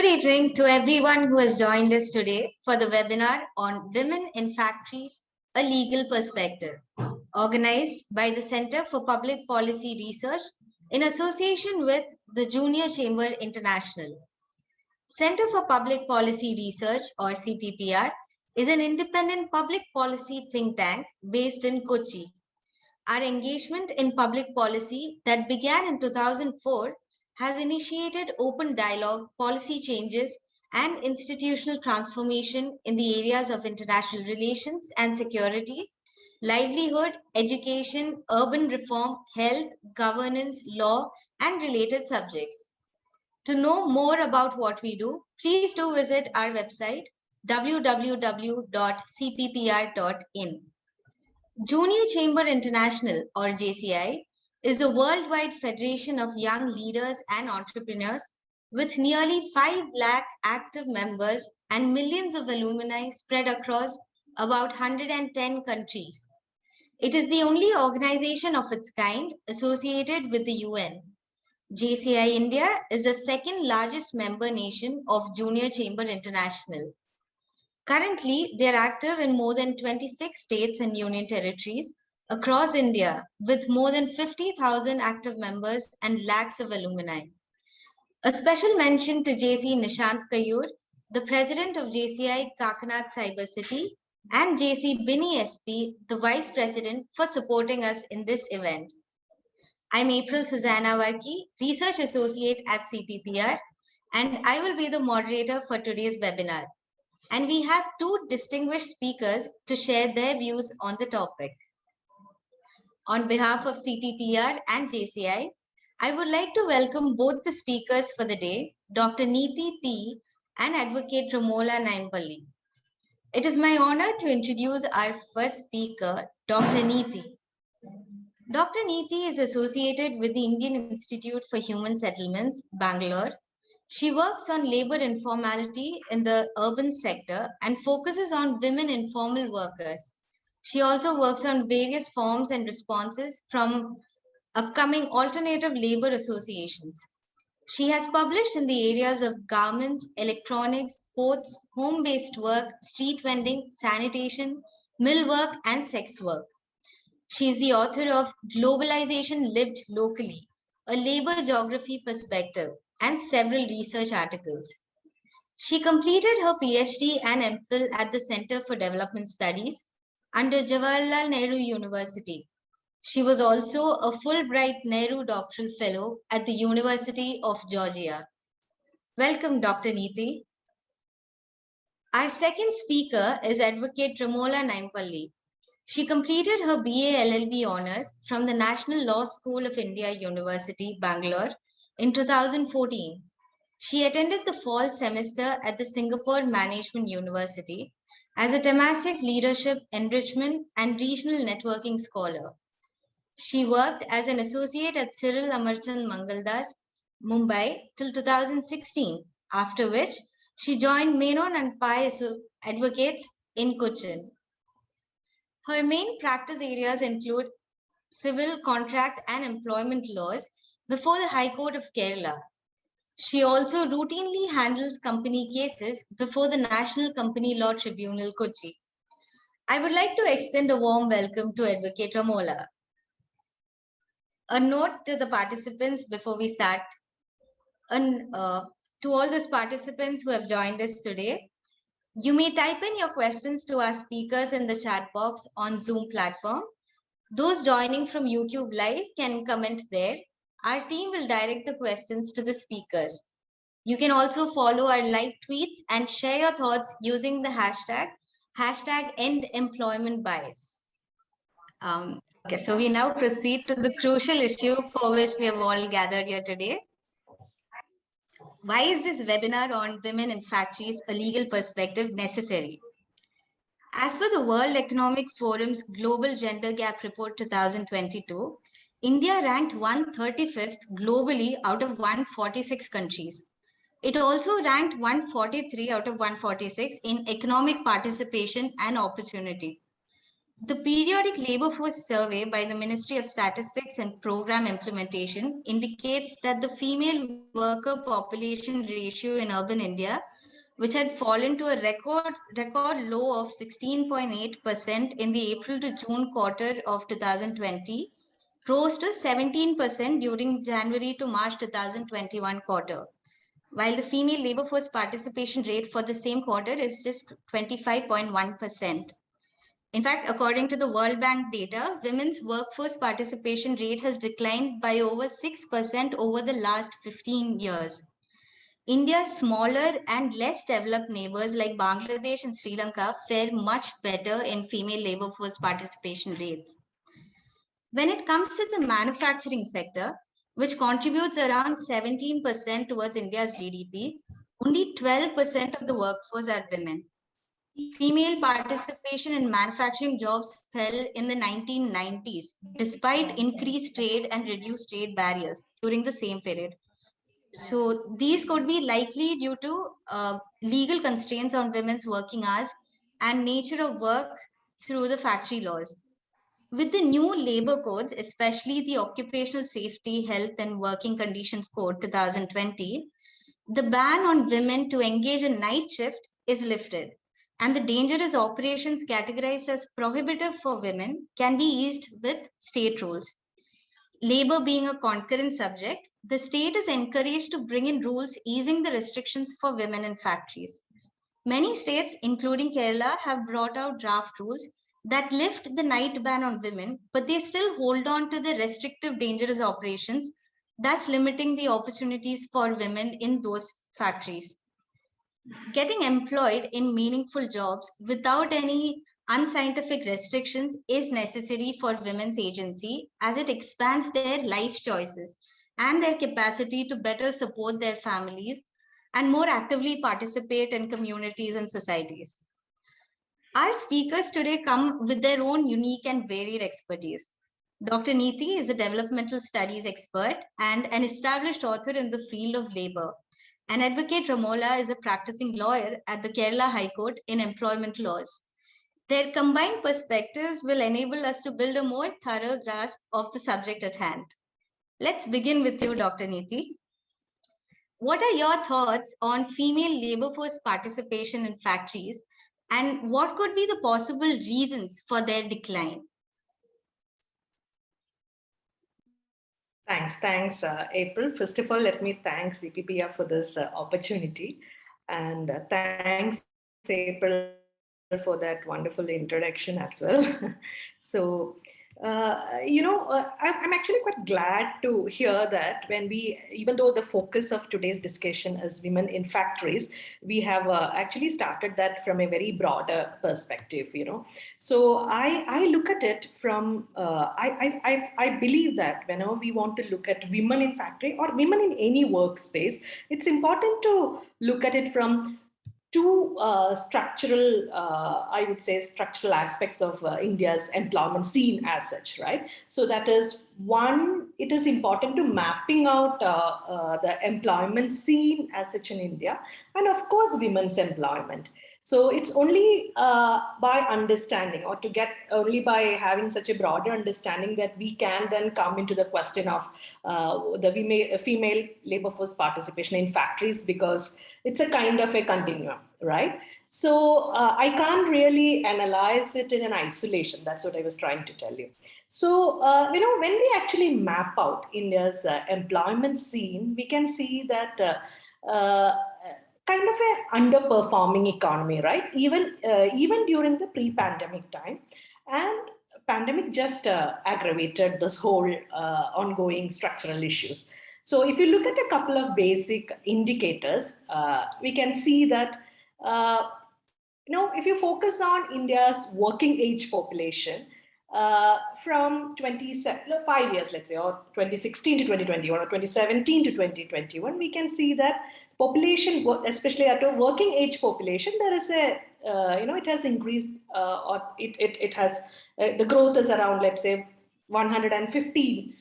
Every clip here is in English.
Good evening to everyone who has joined us today for the webinar on Women in Factories, a Legal Perspective, organized by the Center for Public Policy Research in association with the Junior Chamber International. Center for Public Policy Research, or CPPR, is an independent public policy think tank based in Kochi. Our engagement in public policy that began in 2004 has initiated open dialogue, policy changes, and institutional transformation in the areas of international relations and security, livelihood, education, urban reform, health, governance, law, and related subjects. To know more about what we do, please do visit our website www.cppr.in. Junior Chamber International, or JCI, is a worldwide federation of young leaders and entrepreneurs with nearly 5 lakh active members and millions of alumni spread across about 110 countries. It is the only organization of its kind associated with the UN. JCI India is the second largest member nation of Junior Chamber International. Currently, they are active in more than 26 states and union territories across India, with more than 50,000 active members and lakhs of alumni. A special mention to JC Nishant Kayur, the president of JCI Kakkanad Cyber City, and JC Bini SP, the vice president, for supporting us in this event. I'm Suzanna Varkey, research associate at CPPR, and I will be the moderator for today's webinar. And we have two distinguished speakers to share their views on the topic. On behalf of CPPR and JCI, I would like to welcome both the speakers for the day, Dr. Neethi P. and Advocate Ramola Nayanpally. It is my honor to introduce our first speaker, Dr. Neethi. Dr. Neethi is associated with the Indian Institute for Human Settlements, Bangalore. She works on labor informality in the urban sector and focuses on women informal workers. She also works on various forms and responses from upcoming alternative labor associations. She has published in the areas of garments, electronics, ports, home-based work, street vending, sanitation, mill work, and sex work. She is the author of Globalization Lived Locally, a labor geography perspective, and several research articles. She completed her PhD and MPhil at the Center for Development Studies under Jawaharlal Nehru University. She was also a Fulbright Nehru Doctoral Fellow at the University of Georgia. Welcome, Dr. Neethi. Our second speaker is Advocate Ramola Nayanpally. She completed her BA LLB honors from the National Law School of India University, Bangalore in 2014. She attended the fall semester at the Singapore Management University as a Temasek Leadership, Enrichment and Regional Networking Scholar. She worked as an associate at Cyril Amarchand Mangaldas, Mumbai till 2016, after which she joined Menon and Pai Advocates in Cochin. Her main practice areas include civil, contract and employment laws before the High Court of Kerala. She also routinely handles company cases before the National Company Law Tribunal, Kochi. I would like to extend a warm welcome to Advocate Ramola. A note to the participants before we start. To all those participants who have joined us today, you may type in your questions to our speakers in the chat box on Zoom platform. Those joining from YouTube Live can comment there. Our team will direct the questions to the speakers. You can also follow our live tweets and share your thoughts using the hashtag #EndEmploymentBias. Okay, so we now proceed to the crucial issue for which we have all gathered here today. Why is this webinar on women in factories, a legal perspective, necessary? As per the World Economic Forum's Global Gender Gap Report 2022, India ranked 135th globally out of 146 countries. It also ranked 143 out of 146 in economic participation and opportunity. The periodic labor force survey by the Ministry of Statistics and Program Implementation indicates that the female worker population ratio in urban India, which had fallen to a record low of 16.8% in the April to June quarter of 2020, rose to 17% during January to March 2021 quarter, while the female labor force participation rate for the same quarter is just 25.1%. In fact, according to the World Bank data, women's workforce participation rate has declined by over 6% over the last 15 years. India's smaller and less developed neighbors like Bangladesh and Sri Lanka fare much better in female labor force participation rates. When it comes to the manufacturing sector, which contributes around 17% towards India's GDP, only 12% of the workforce are women. Female participation in manufacturing jobs fell in the 1990s, despite increased trade and reduced trade barriers during the same period. So these could be likely due to legal constraints on women's working hours and nature of work through the factory laws. With the new labor codes, especially the Occupational Safety, Health and Working Conditions Code 2020, the ban on women to engage in night shift is lifted, and the dangerous operations categorized as prohibitive for women can be eased with state rules. Labor being a concurrent subject, the state is encouraged to bring in rules easing the restrictions for women in factories. Many states, including Kerala, have brought out draft rules that lift the night ban on women, but they still hold on to the restrictive, dangerous operations, thus limiting the opportunities for women in those factories. Getting employed in meaningful jobs without any unscientific restrictions is necessary for women's agency as it expands their life choices and their capacity to better support their families and more actively participate in communities and societies. Our speakers today come with their own unique and varied expertise. Dr. Neethi is a developmental studies expert and an established author in the field of labor. And Advocate Ramola is a practicing lawyer at the Kerala High Court in employment laws. Their combined perspectives will enable us to build a more thorough grasp of the subject at hand. Let's begin with you, Dr. Neethi. What are your thoughts on female labor force participation in factories, and what could be the possible reasons for their decline? Thanks, April. First of all, let me thank CPPR for this opportunity, and thanks, April, for that wonderful introduction as well. So, I'm actually quite glad to hear that even though the focus of today's discussion is women in factories, we have actually started that from a very broader perspective, So I look at it from, I believe that whenever we want to look at women in factory or women in any workspace, it's important to look at it from two structural, I would say, structural aspects of India's employment scene as such, right? So that is one, it is important to mapping out the employment scene as such in India, and of course, women's employment. So it's only by understanding only by having such a broader understanding that we can then come into the question of the female labor force participation in factories, because it's a kind of a continuum, right? So I can't really analyze it in an isolation. That's what I was trying to tell you. So, when we actually map out India's employment scene, we can see that kind of an underperforming economy, right? Even during the pre-pandemic time, and pandemic just aggravated this whole ongoing structural issues. So if you look at a couple of basic indicators, we can see that, if you focus on India's working age population, from 5 years, let's say, or 2016 to 2021 or 2017 to 2021, we can see that population, especially at a working age population, there is a, it has increased, or it has, the growth is around, let's say, 115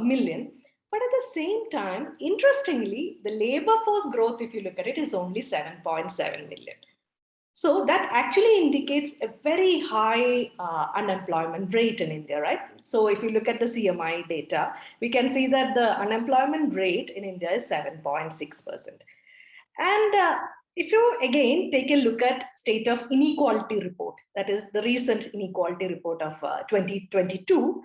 million. But at the same time, interestingly, the labor force growth, if you look at it, is only 7.7 million. So that actually indicates a very high unemployment rate in India, right? So if you look at the CMI data, we can see that the unemployment rate in India is 7.6%. And if you again take a look at state of inequality report, that is the recent inequality report of 2022,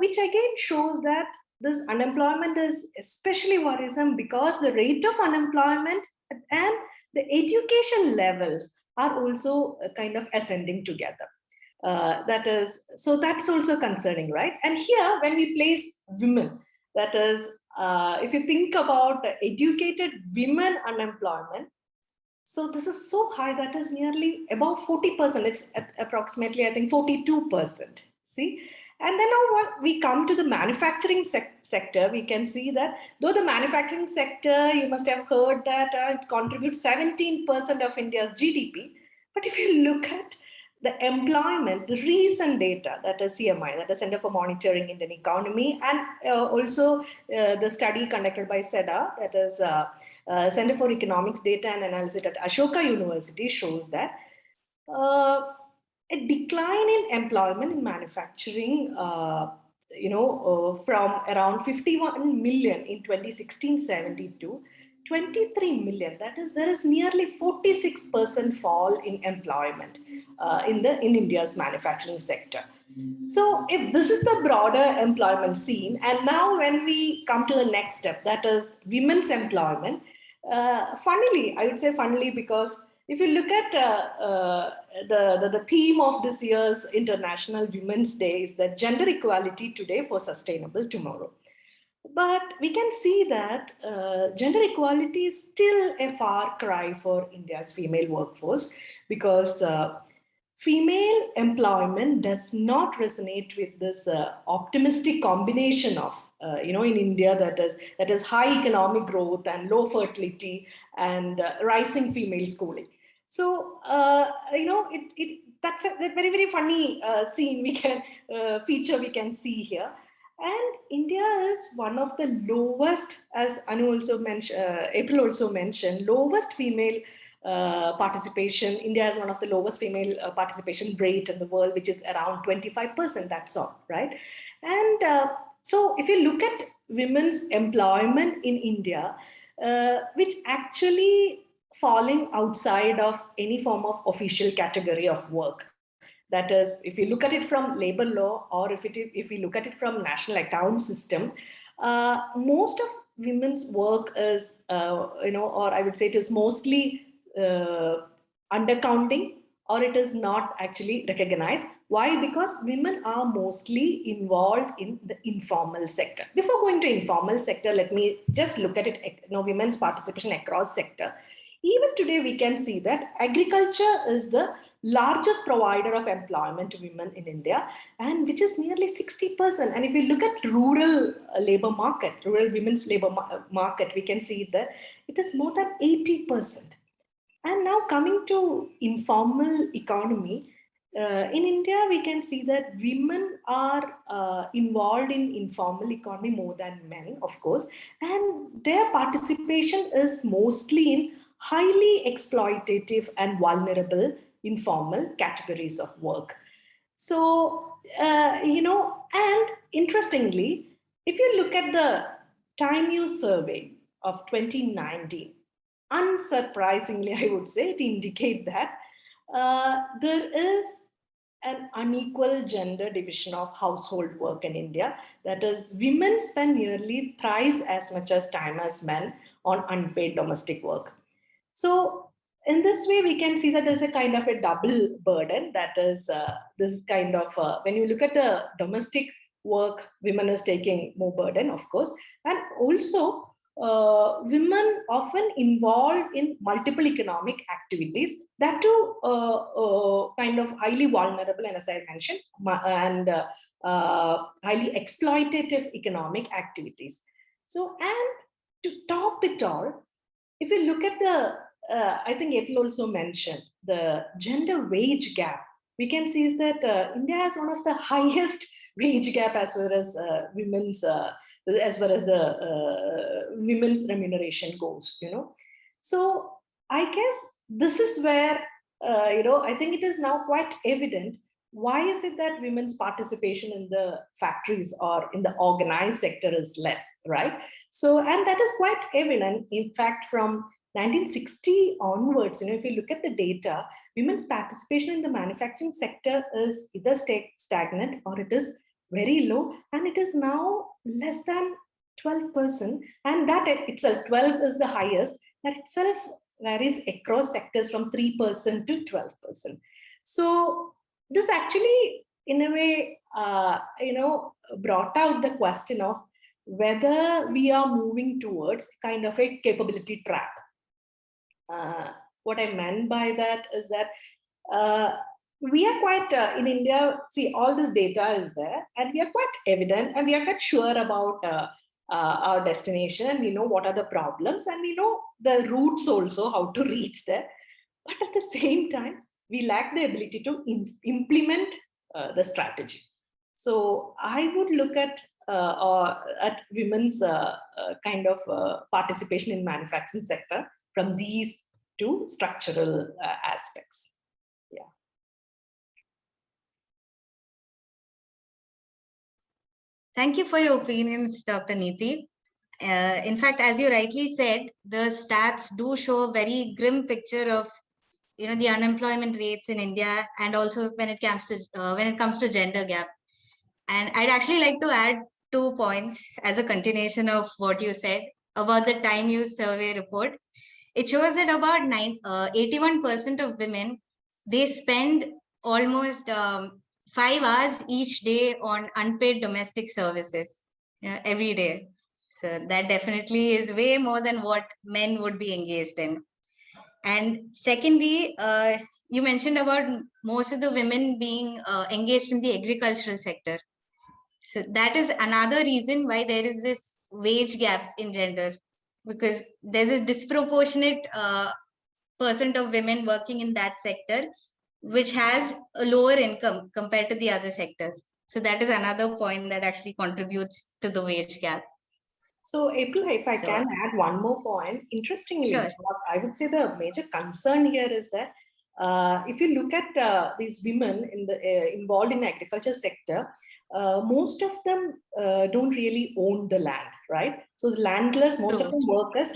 which again shows that this unemployment is especially worrisome because the rate of unemployment and the education levels are also kind of ascending together. So that's also concerning, right? And here, when we place women, that is, if you think about educated women unemployment, so this is so high that is nearly above 40%. It's at approximately, I think, 42%. See? And then now we come to the manufacturing sector, we can see that though the manufacturing sector, you must have heard that it contributes 17% of India's GDP. But if you look at the employment, the recent data, that is CMI, that is Center for Monitoring Indian Economy, and also the study conducted by SEDA, that is Center for Economics Data and Analysis at Ashoka University, shows that a decline in employment in manufacturing, from around 51 million in 2016-17 to 23 million. That is, there is nearly 46% fall in employment in India's manufacturing sector. So if this is the broader employment scene, and now when we come to the next step, that is women's employment, funnily, I would say funnily, because if you look at the theme of this year's International Women's Day is that gender equality today for sustainable tomorrow. But we can see that gender equality is still a far cry for India's female workforce, because female employment does not resonate with this optimistic combination of in India, that is high economic growth and low fertility and rising female schooling. So that's a very, very funny scene we can feature we can see here. And India is one of the lowest, as Anu also mentioned, April also mentioned, lowest female participation. India has one of the lowest female participation rate in the world, which is around 25%. That's all, right? And so if you look at women's employment in India, which actually falling outside of any form of official category of work. That is, if you look at it from labor law, or if we look at it from national account system, most of women's work is, or I would say it is mostly undercounting, or it is not actually recognized. Why? Because women are mostly involved in the informal sector. Before going to informal sector, let me just look at it, women's participation across sector. Even today, we can see that agriculture is the largest provider of employment to women in India, and which is nearly 60%. And if we look at rural labor market, rural women's labor market, we can see that it is more than 80%. And now coming to informal economy, in India, we can see that women are involved in informal economy more than men, of course, and their participation is mostly in highly exploitative and vulnerable informal categories of work. So, and interestingly, if you look at the Time Use Survey of 2019, unsurprisingly, I would say, it indicates that there is an unequal gender division of household work in India. That is, women spend nearly thrice as much as time as men on unpaid domestic work. So in this way, we can see that there's a kind of a double burden. That is, this kind of, when you look at the domestic work, women is taking more burden, of course. And also, women often involved in multiple economic activities, that too kind of highly vulnerable, and as I mentioned, and highly exploitative economic activities. So, and to top it all, if you look at the, I think April also mentioned, the gender wage gap, we can see is that India has one of the highest wage gap as far as women's, as well as the women's remuneration goes, So I guess this is where I think it is now quite evident. Why is it that women's participation in the factories or in the organized sector is less, right? So, and that is quite evident. In fact, from 1960 onwards, if you look at the data, women's participation in the manufacturing sector is either stagnant or it is very low, and it is now less than 12%. And that itself, 12 is the highest. That itself varies across sectors from 3% to 12%. So this actually, in a way, brought out the question of whether we are moving towards kind of a capability trap. What I meant by that is that we are quite, in India, see, all this data is there, and we are quite evident, and we are quite sure about our destination, and we know what are the problems, and we know the routes also, how to reach there. But at the same time, we lack the ability to implement the strategy. So I would look at women's kind of participation in manufacturing sector from these two structural aspects. Yeah. Thank you for your opinions, Dr. Neethi. In fact, as you rightly said, the stats do show a very grim picture of the unemployment rates in India, and also when it comes to gender gap. And I'd actually like to add 2 points as a continuation of what you said about the time use survey report. It shows that about 81% of women, they spend almost 5 hours each day on unpaid domestic services every day. So that definitely is way more than what men would be engaged in. And secondly, you mentioned about most of the women being engaged in the agricultural sector. So that is another reason why there is this wage gap in gender, because there's a disproportionate percent of women working in that sector, which has a lower income compared to the other sectors. So that is another point that actually contributes to the wage gap. So April, if I can add one more point, interestingly, sure. I would say the major concern here is that if you look at these women involved in the agriculture sector, most of them don't really own the land, right? So the landless, most of them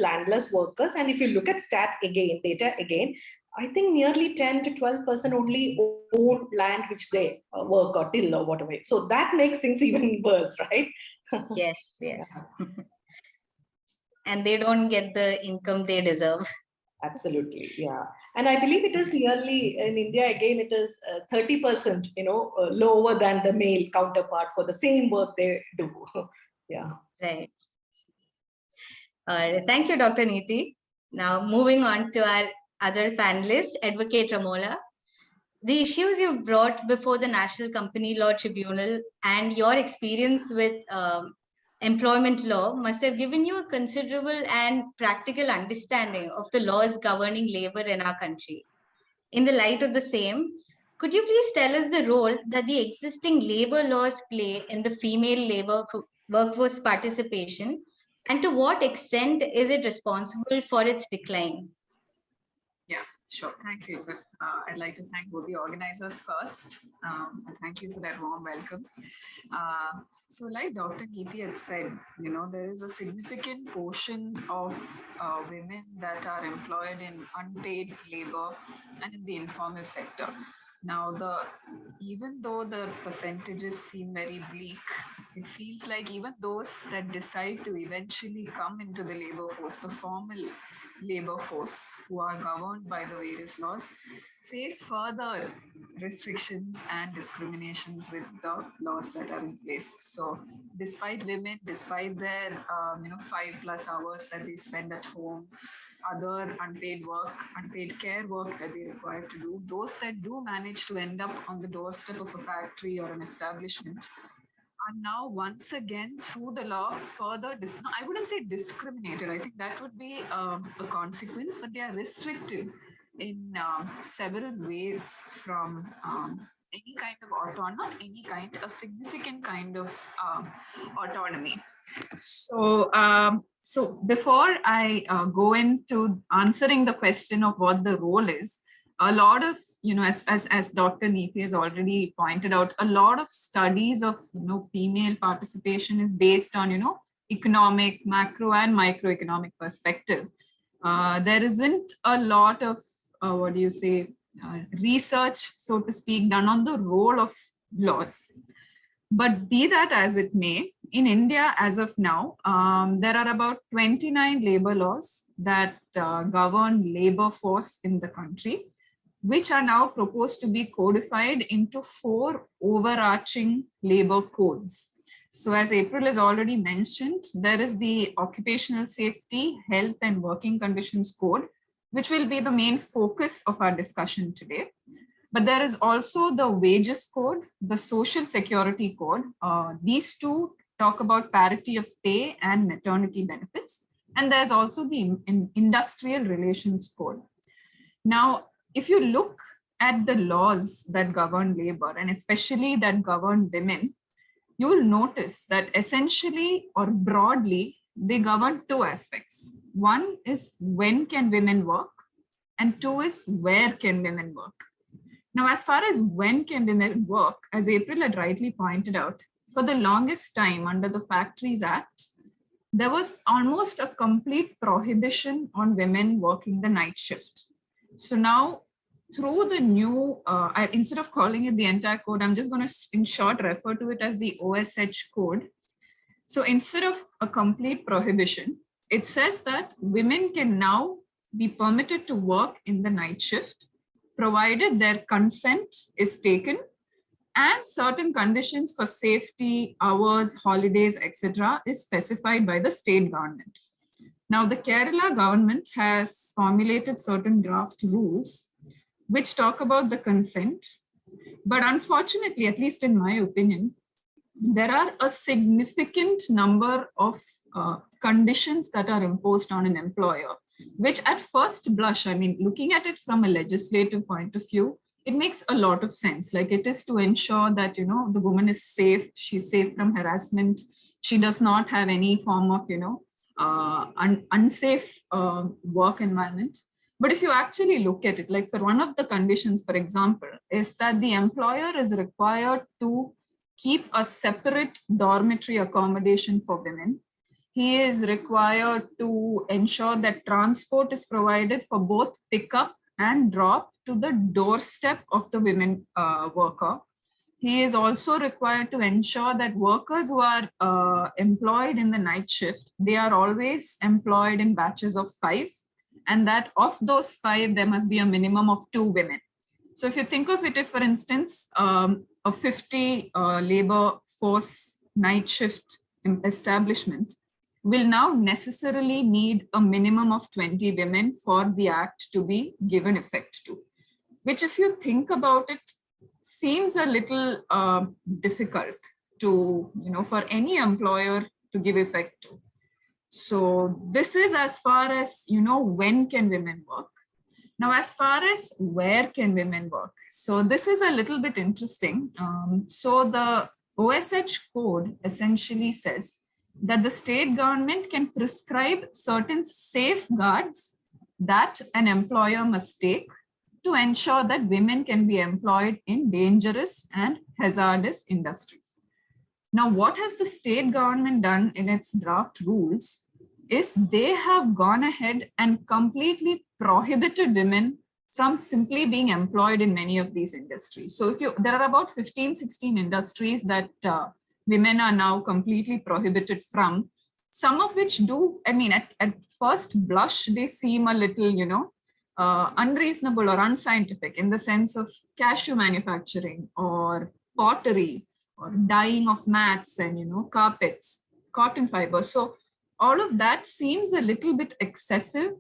landless workers. And if you look at data again, I think nearly 10 to 12% only own land which they work or till or whatever. So that makes things even worse, right? Yes. And they don't get the income they deserve. Absolutely, yeah. And I believe it is nearly, in India, again, it is 30%, lower than the male counterpart for the same work they do. Yeah. Right. All right. Thank you, Dr. Neethi. Now, moving on to our other panelist, Advocate Ramola. The issues you brought before the National Company Law Tribunal and your experience with employment law must have given you a considerable and practical understanding of the laws governing labor in our country. In the light of the same, could you please tell us the role that the existing labor laws play in the female labor workforce participation, and to what extent is it responsible for its decline? Yeah, sure. Thanks, April. I'd like to thank both the organizers first, and thank you for that warm welcome. So like Dr. Neethi had said, there is a significant portion of women that are employed in unpaid labor and in the informal sector. Now, even though the percentages seem very bleak, it feels like even those that decide to eventually come into the labor force, the formal labor force, who are governed by the various laws, face further restrictions and discriminations with the laws that are in place. So despite women, despite their 5+ hours that they spend at home, other unpaid work, unpaid care work that they require to do, those that do manage to end up on the doorstep of a factory or an establishment are now once again through the law further, I wouldn't say discriminated, I think that would be a consequence, but they are restricted in several ways from any kind of autonomy, not any kind, a significant kind of autonomy. So before I go into answering the question of what the role is, a lot of, as Dr. Neethi has already pointed out, a lot of studies of, female participation is based on, economic, macro and microeconomic perspective. There isn't a lot of, research, so to speak, done on the role of laws. But be that as it may, in India, as of now, there are about 29 labor laws that govern labor force in the country, which are now proposed to be codified into 4 overarching labor codes. So as April has already mentioned, there is the Occupational Safety, Health and Working Conditions Code, which will be the main focus of our discussion today. But there is also the Wages Code, the Social Security Code. These two talk about parity of pay and maternity benefits. And there's also the Industrial Relations Code. Now, if you look at the laws that govern labor, and especially that govern women, you will notice that essentially or broadly, they govern 2 aspects. One is when can women work, and 2 is where can women work. Now, as far as when can women work, as April had rightly pointed out, for the longest time under the Factories Act, there was almost a complete prohibition on women working the night shift. So now, through the new, instead of calling it the entire code, I'm just going to, in short, refer to it as the OSH code. So instead of a complete prohibition, it says that women can now be permitted to work in the night shift, provided their consent is taken and certain conditions for safety, hours, holidays, etc. is specified by the state government. Now, the Kerala government has formulated certain draft rules which talk about the consent. But unfortunately, at least in my opinion, there are a significant number of conditions that are imposed on an employer, which at first blush, I mean, looking at it from a legislative point of view, it makes a lot of sense. Like it is to ensure that, the woman is safe, she's safe from harassment, she does not have any form of, unsafe work environment. But if you actually look at it, like for one of the conditions, for example, is that the employer is required to keep a separate dormitory accommodation for women. He is required to ensure that transport is provided for both pickup and drop to the doorstep of the women worker. He is also required to ensure that workers who are employed in the night shift, they are always employed in batches of 5. And that of those 5, there must be a minimum of 2 women. So if you think of it, if for instance, a 50 labor force night shift establishment will now necessarily need a minimum of 20 women for the act to be given effect to, which if you think about it, seems a little difficult to, for any employer to give effect to. So this is as far as, when can women work. Now, as far as where can women work, so this is a little bit interesting. So the OSH code essentially says that the state government can prescribe certain safeguards that an employer must take to ensure that women can be employed in dangerous and hazardous industries. Now, what has the state government done in its draft rules is they have gone ahead and completely prohibited women from simply being employed in many of these industries. So there are about 15, 16 industries that women are now completely prohibited from, some of which do, I mean, at first blush, they seem a little, unreasonable or unscientific in the sense of cashew manufacturing or pottery or dyeing of mats and, carpets, cotton fiber. So all of that seems a little bit excessive,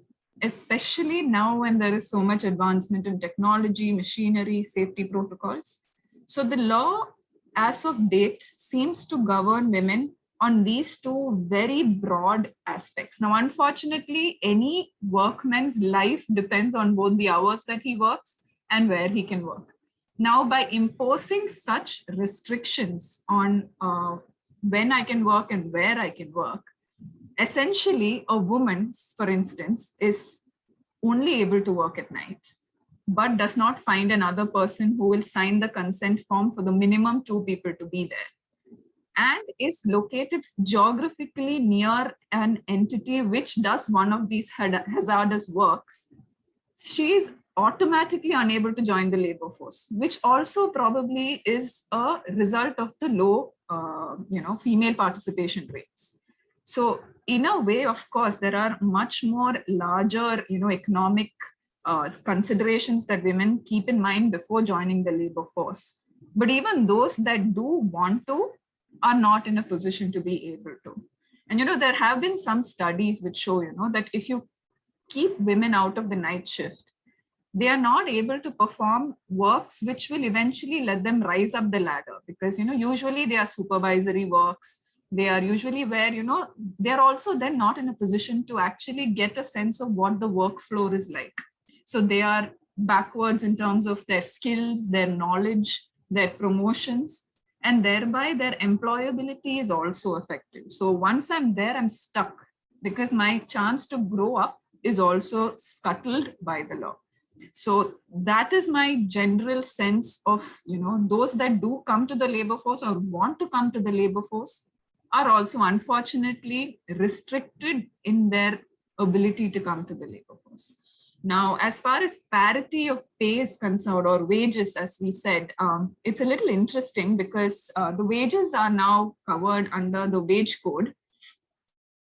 especially now when there is so much advancement in technology, machinery, safety protocols. So the law as of date seems to govern women on these 2 very broad aspects. Now, unfortunately, any workman's life depends on both the hours that he works and where he can work. Now, by imposing such restrictions on when I can work and where I can work, essentially a woman, for instance, is only able to work at night. but does not find another person who will sign the consent form for the minimum 2 people to be there, and is located geographically near an entity which does one of these hazardous works, she is automatically unable to join the labor force, which also probably is a result of the low, female participation rates. So in a way, of course, there are much more larger, economic considerations that women keep in mind before joining the labor force. But even those that do want to are not in a position to be able to. And, there have been some studies which show, that if you keep women out of the night shift, they are not able to perform works which will eventually let them rise up the ladder, because, usually they are supervisory works. They are usually where, they're also then not in a position to actually get a sense of what the workflow is like. So they are backwards in terms of their skills, their knowledge, their promotions, and thereby their employability is also affected. So once I'm there, I'm stuck because my chance to grow up is also scuttled by the law. So that is my general sense of, those that do come to the labor force or want to come to the labor force are also unfortunately restricted in their ability to come to the labor force. Now, as far as parity of pay is concerned, or wages, as we said, it's a little interesting because the wages are now covered under the wage code,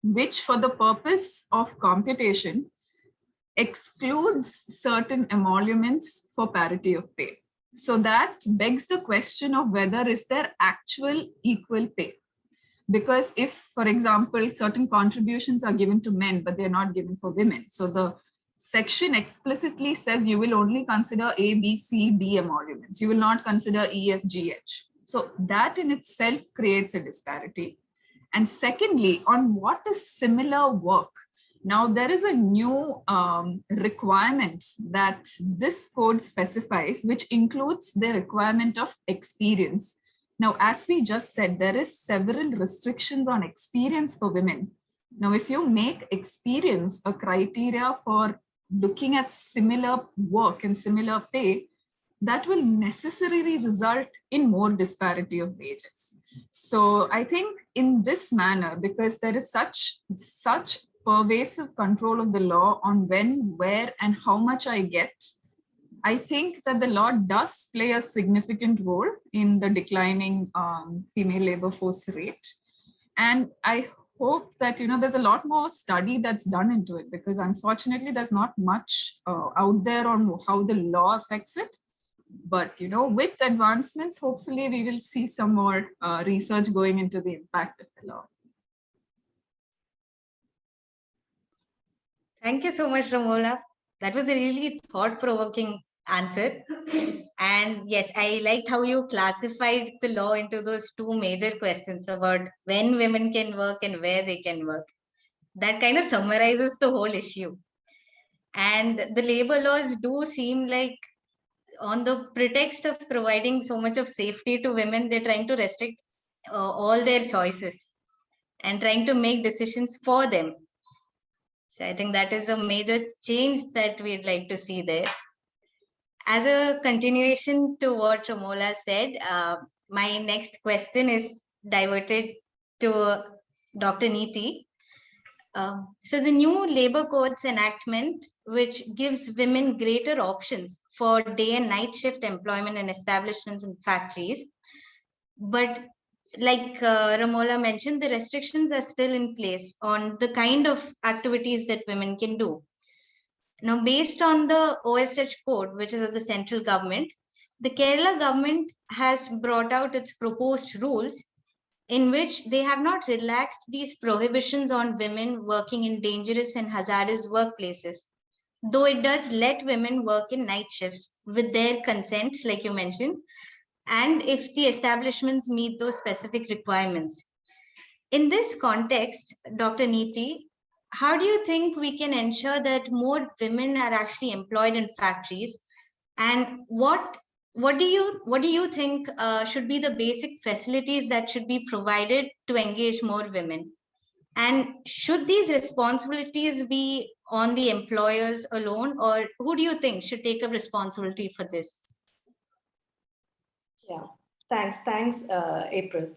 which for the purpose of computation excludes certain emoluments for parity of pay. So that begs the question of whether is there actual equal pay. Because if, for example, certain contributions are given to men, but they're not given for women. So the section explicitly says you will only consider A, B, C, D emoluments. You will not consider E, F, G, H. So that in itself creates a disparity. And secondly, on what is similar work? Now, there is a new requirement that this code specifies, which includes the requirement of experience. Now, as we just said, there is several restrictions on experience for women. Now, if you make experience a criteria for looking at similar work and similar pay, that will necessarily result in more disparity of wages. So I think in this manner, because there is such pervasive control of the law on when, where, and how much I get, I think that the law does play a significant role in the declining female labor force rate. And I hope that, there's a lot more study that's done into it, because unfortunately, there's not much out there on how the law affects it. But, with advancements, hopefully we will see some more research going into the impact of the law. Thank you so much, Ramola. That was a really thought-provoking answer. And yes, I liked how you classified the law into those two major questions about when women can work and where they can work. That kind of summarizes the whole issue. And the labor laws do seem like, on the pretext of providing so much of safety to women, they're trying to restrict all their choices and trying to make decisions for them. So I think that is a major change that we'd like to see there. As a continuation to what Ramola said, my next question is diverted to Dr. Neethi. So the new labor codes enactment, which gives women greater options for day and night shift employment in establishments and factories. But like Ramola mentioned, the restrictions are still in place on the kind of activities that women can do. Now, based on the OSH code, which is of the central government, the Kerala government has brought out its proposed rules in which they have not relaxed these prohibitions on women working in dangerous and hazardous workplaces, though it does let women work in night shifts with their consent, like you mentioned, and if the establishments meet those specific requirements. In this context, Dr. Neethi, how do you think we can ensure that more women are actually employed in factories? And what do you think should be the basic facilities that should be provided to engage more women? And should these responsibilities be on the employers alone, or who do you think should take a responsibility for this? Yeah, thanks, April.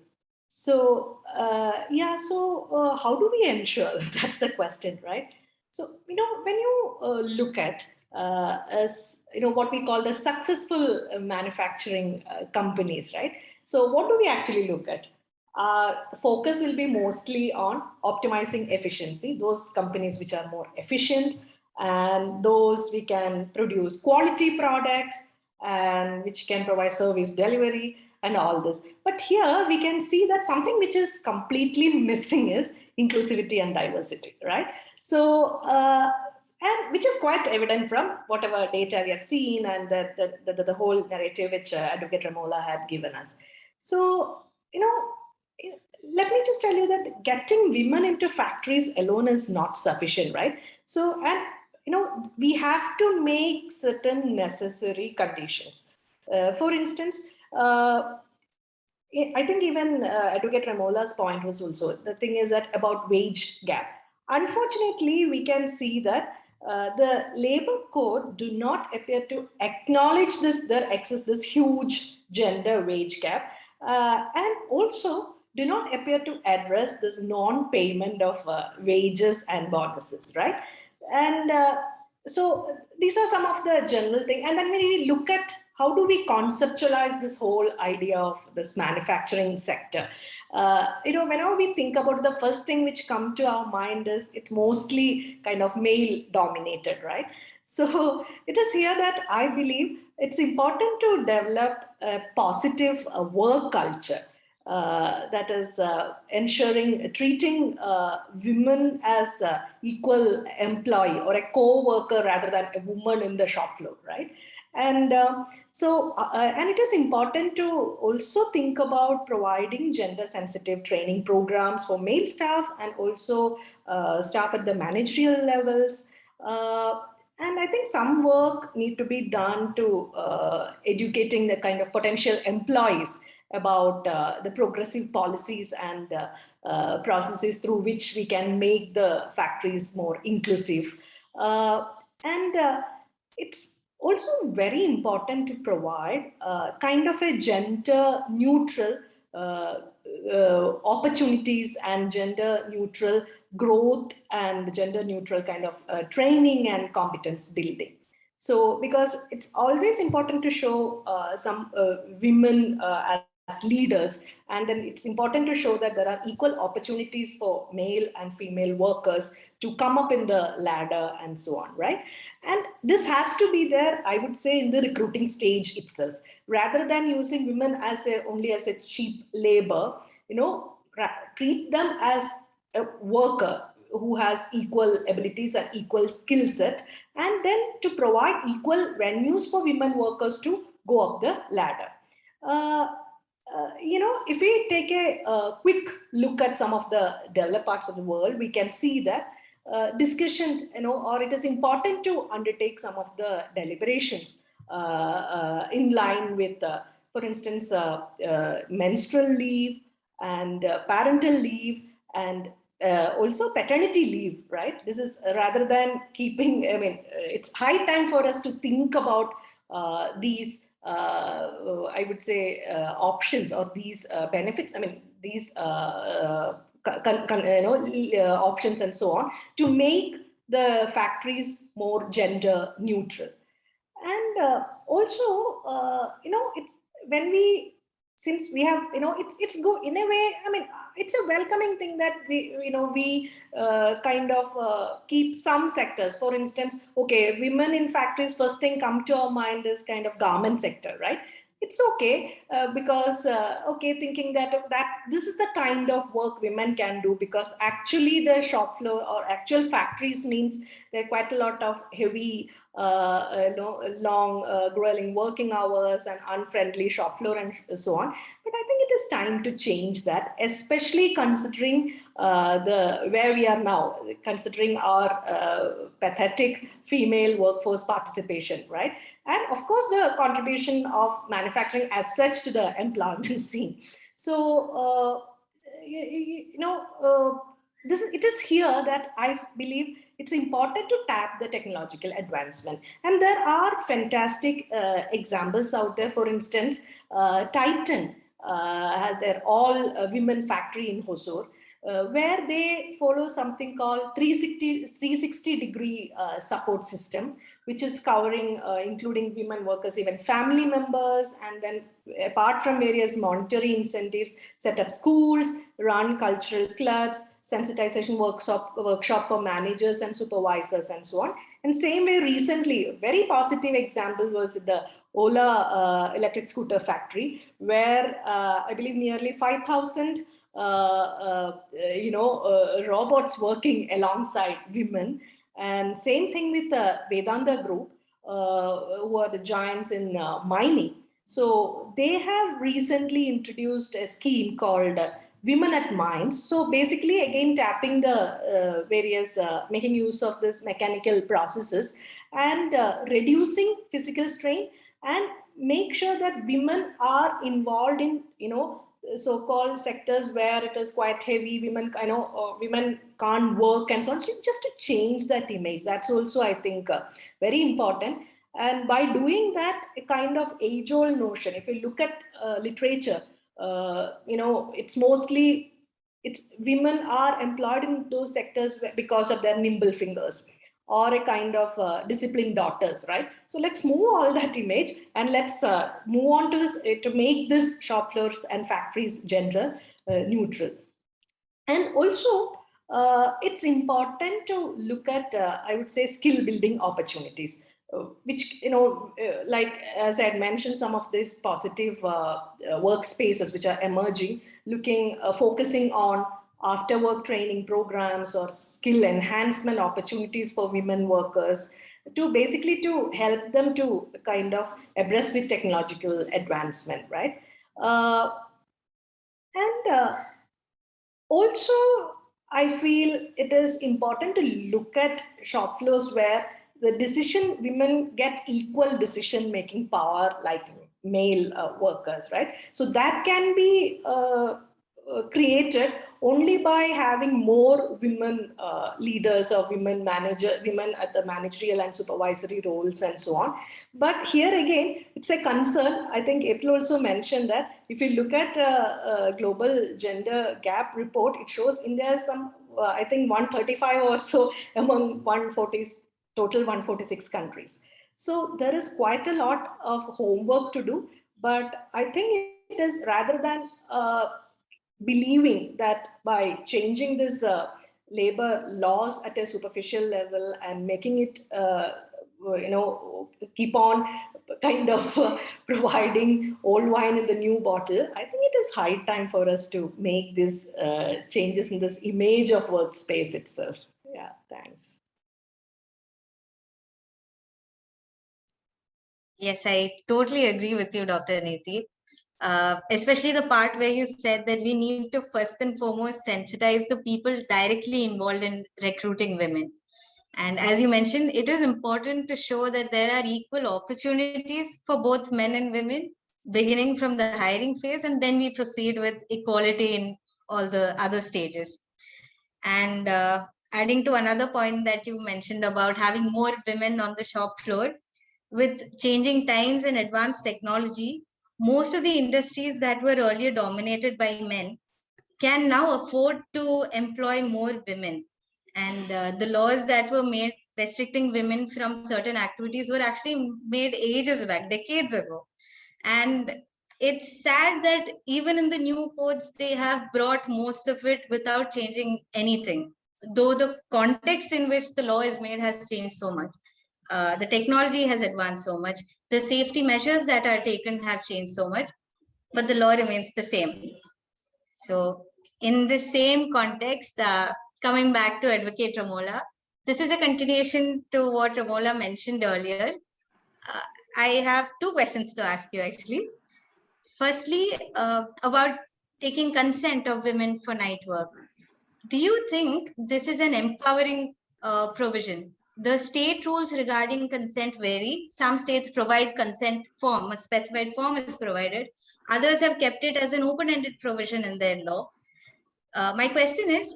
So how do we ensure? That's the question, right? So when you look at as what we call the successful manufacturing companies, right? So what do we actually look at? The focus will be mostly on optimizing efficiency. Those companies which are more efficient, and those we can produce quality products and which can provide service delivery and all this. But here we can see that something which is completely missing is inclusivity and diversity, right? So, and which is quite evident from whatever data we have seen and the whole narrative which Advocate Ramola had given us. So, let me just tell you that getting women into factories alone is not sufficient, right? So, and we have to make certain necessary conditions. For instance, I think even Advocate Ramola's point was also, the thing is that about wage gap. Unfortunately, we can see that the labor code do not appear to acknowledge there exists this huge gender wage gap, and also do not appear to address this non-payment of wages and bonuses, right? And so these are some of the general things. And then when we look at how do we conceptualize this whole idea of this manufacturing sector, whenever we think about it, the first thing which come to our mind is it's mostly kind of male dominated, right? So it is here that I believe it's important to develop a positive work culture. That is ensuring treating women as equal employee or a co-worker rather than a woman in the shop floor, right? And and it is important to also think about providing gender sensitive training programs for male staff and also staff at the managerial levels. And I think some work need to be done to educating the kind of potential employees about the progressive policies and processes through which we can make the factories more inclusive. It's also very important to provide kind of a gender neutral opportunities and gender neutral growth and gender neutral kind of training and competence building. So because it's always important to show some women as leaders, and then it's important to show that there are equal opportunities for male and female workers to come up in the ladder and so on, right? And this has to be there, I would say, in the recruiting stage itself, rather than using women as only as a cheap labor. Treat them as a worker who has equal abilities and equal skill set, and then to provide equal venues for women workers to go up the ladder. If we take a quick look at some of the developed parts of the world, we can see that discussions, or it is important to undertake some of the deliberations in line with, for instance, menstrual leave and parental leave and also paternity leave, right? This is rather than keeping, it's high time for us to think about these I would say options or these benefits, these options and so on, to make the factories more gender neutral. And also, it's when we, since we have, it's go in a way, it's a welcoming thing that we kind of keep some sectors. For instance, okay, women in factories, first thing come to our mind is kind of garment sector, right? It's okay because thinking that this is the kind of work women can do, because actually the shop floor or actual factories means there are quite a lot of heavy long grueling working hours and unfriendly shop floor and so on. But I think it is time to change that, especially considering where we are now, considering our pathetic female workforce participation, right? And of course, the contribution of manufacturing as such to the employment scene. So, it is here that I believe it's important to tap the technological advancement. And there are fantastic examples out there. For instance, Titan has their all women factory in Hosur, where they follow something called 360 degree support system, which is covering, including women workers, even family members, and then apart from various monetary incentives, set up schools, run cultural clubs, sensitization workshop for managers and supervisors, and so on. And same way, recently, a very positive example was the Ola electric scooter factory, where I believe nearly 5,000 robots working alongside women. And same thing with the Vedanta group, who are the giants in mining. So they have recently introduced a scheme called Women at Mines. So basically, again, tapping the various, making use of this mechanical processes and reducing physical strain, and make sure that women are involved in, so-called sectors where it is quite heavy, women can't work and so on. So just to change that image, that's also, I think, very important. And by doing that, a kind of age-old notion, if you look at literature, it's women are employed in those sectors because of their nimble fingers, or a kind of disciplined daughters, right? So let's move all that image, and let's move on to this to make this shop floors and factories gender neutral. And also, it's important to look at, I would say, skill building opportunities, which, like as I had mentioned, some of these positive workspaces which are emerging, focusing on after work training programs or skill enhancement opportunities for women workers, to basically to help them to kind of abreast with technological advancement, right? And also, I feel it is important to look at shop floors where the women get equal decision making power like male workers, right? So that can be created only by having more women leaders or women at the managerial and supervisory roles and so on. But here again, it's a concern. I think April also mentioned that if you look at global gender gap report, it shows India has some, I think 135 or so among 140, total 146 countries. So there is quite a lot of homework to do, but I think it is, rather than believing that by changing this labor laws at a superficial level and making it, keep on kind of providing old wine in the new bottle, I think it is high time for us to make these changes in this image of workspace itself. Yeah, thanks. Yes, I totally agree with you, Dr. Neethi. Especially the part where you said that we need to first and foremost sensitize the people directly involved in recruiting women. And as you mentioned, it is important to show that there are equal opportunities for both men and women, beginning from the hiring phase, and then we proceed with equality in all the other stages. And adding to another point that you mentioned about having more women on the shop floor, with changing times and advanced technology, most of the industries that were earlier dominated by men can now afford to employ more women. And the laws that were made restricting women from certain activities were actually made ages back, decades ago. And it's sad that even in the new codes, they have brought most of it without changing anything, though the context in which the law is made has changed so much. The technology has advanced so much. The safety measures that are taken have changed so much, but the law remains the same. So in the same context, coming back to Advocate Ramola, this is a continuation to what Ramola mentioned earlier. I have two questions to ask you, actually. Firstly, about taking consent of women for night work. Do you think this is an empowering provision? The state rules regarding consent vary. Some states provide consent form, a specified form is provided. Others have kept it as an open-ended provision in their law. My question is,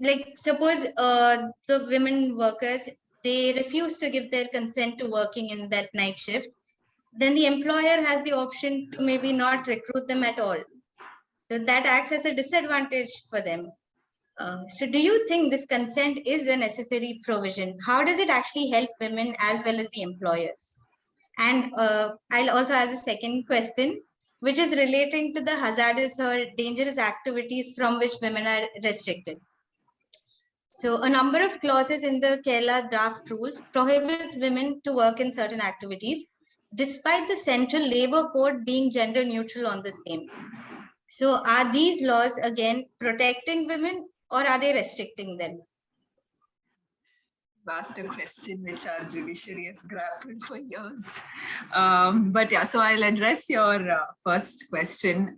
like suppose the women workers, they refuse to give their consent to working in that night shift, then the employer has the option to maybe not recruit them at all. So that acts as a disadvantage for them. So do you think this consent is a necessary provision? How does it actually help women as well as the employers? And I'll also ask a second question, which is relating to the hazardous or dangerous activities from which women are restricted. So a number of clauses in the Kerala draft rules prohibits women to work in certain activities, despite the central labor code being gender neutral on the same. So are these laws again protecting women or are they restricting them? Asked a question which our judiciary has grappled for years. But yeah, so I'll address your first question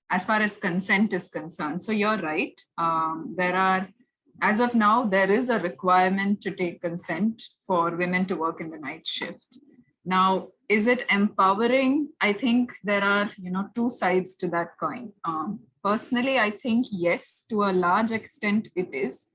as far as consent is concerned. So you're right. As of now, there is a requirement to take consent for women to work in the night shift. Now, is it empowering? I think there are, two sides to that coin. Personally, I think yes, to a large extent it is.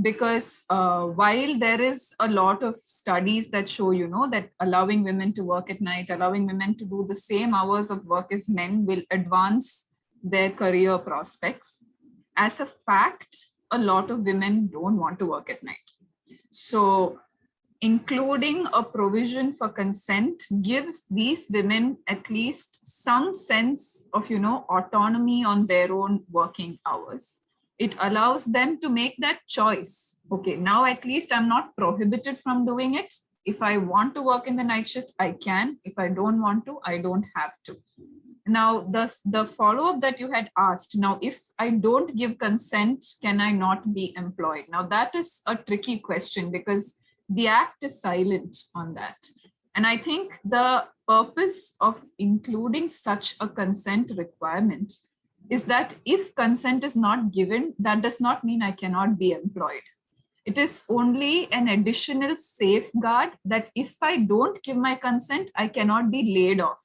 Because while there is a lot of studies that show, that allowing women to work at night, allowing women to do the same hours of work as men will advance their career prospects. As a fact, a lot of women don't want to work at night. So including a provision for consent gives these women at least some sense of, autonomy on their own working hours. It allows them to make that choice. Okay, now at least I'm not prohibited from doing it. If I want to work in the night shift, I can. If I don't want to, I don't have to. Now, the follow-up that you had asked, now, if I don't give consent, can I not be employed? Now, that is a tricky question because the act is silent on that. And I think the purpose of including such a consent requirement is that if consent is not given, that does not mean I cannot be employed. It is only an additional safeguard that if I don't give my consent, I cannot be laid off.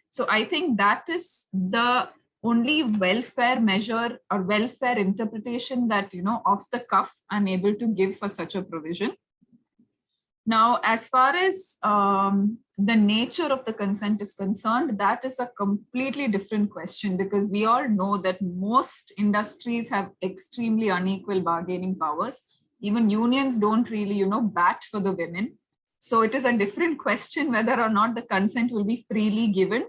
So I think that is the only welfare measure or welfare interpretation that, off the cuff, I'm able to give for such a provision. Now, as far as the nature of the consent is concerned, that is a completely different question because we all know that most industries have extremely unequal bargaining powers. Even unions don't really, bat for the women. So it is a different question whether or not the consent will be freely given.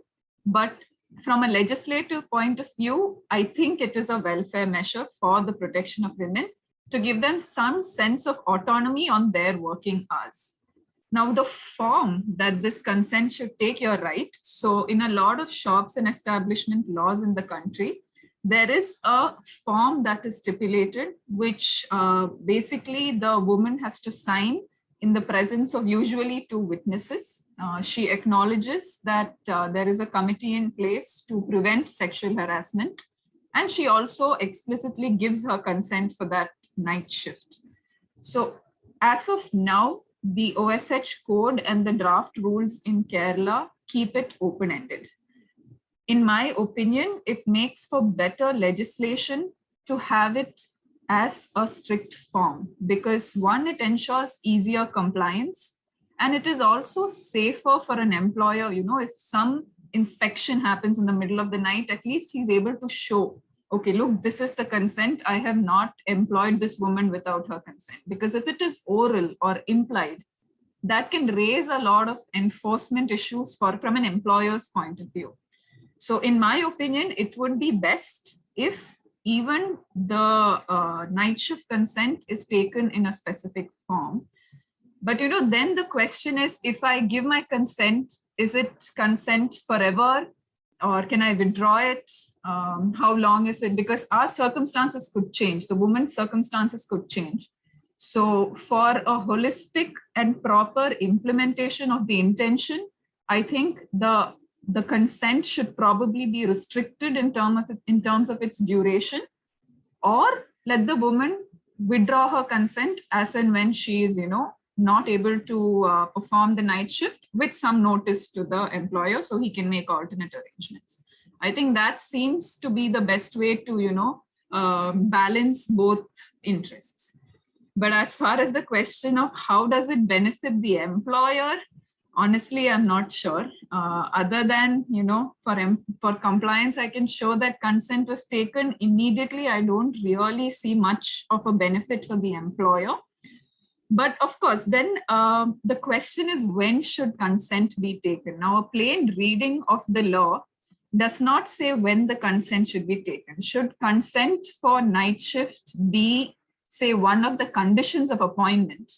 But from a legislative point of view, I think it is a welfare measure for the protection of women to give them some sense of autonomy on their working hours. Now, the form that this consent should take, you're right. So in a lot of shops and establishment laws in the country, there is a form that is stipulated, which basically the woman has to sign in the presence of usually two witnesses. She acknowledges that there is a committee in place to prevent sexual harassment. And she also explicitly gives her consent for that night shift. So as of now, the OSH code and the draft rules in Kerala keep it open-ended. In my opinion, it makes for better legislation to have it as a strict form because one, it ensures easier compliance and it is also safer for an employer. If some inspection happens in the middle of the night, at least he's able to show, okay, look, this is the consent. I have not employed this woman without her consent. Because if it is oral or implied, that can raise a lot of enforcement issues from an employer's point of view. So in my opinion, it would be best if even the night shift consent is taken in a specific form. But, then the question is, if I give my consent, is it consent forever? Or can I withdraw it? How long is it? Because our circumstances could change. The woman's circumstances could change. So for a holistic and proper implementation of the intention, I think the consent should probably be restricted in terms of its duration, or let the woman withdraw her consent as and when she is, not able to perform the night shift with some notice to the employer so he can make alternate arrangements. I think that seems to be the best way to, balance both interests. But as far as the question of how does it benefit the employer, honestly, I'm not sure. Other than, for compliance, I can show that consent was taken immediately. I don't really see much of a benefit for the employer. But of course, then the question is, when should consent be taken? Now, a plain reading of the law does not say when the consent should be taken. Should consent for night shift be, say, one of the conditions of appointment?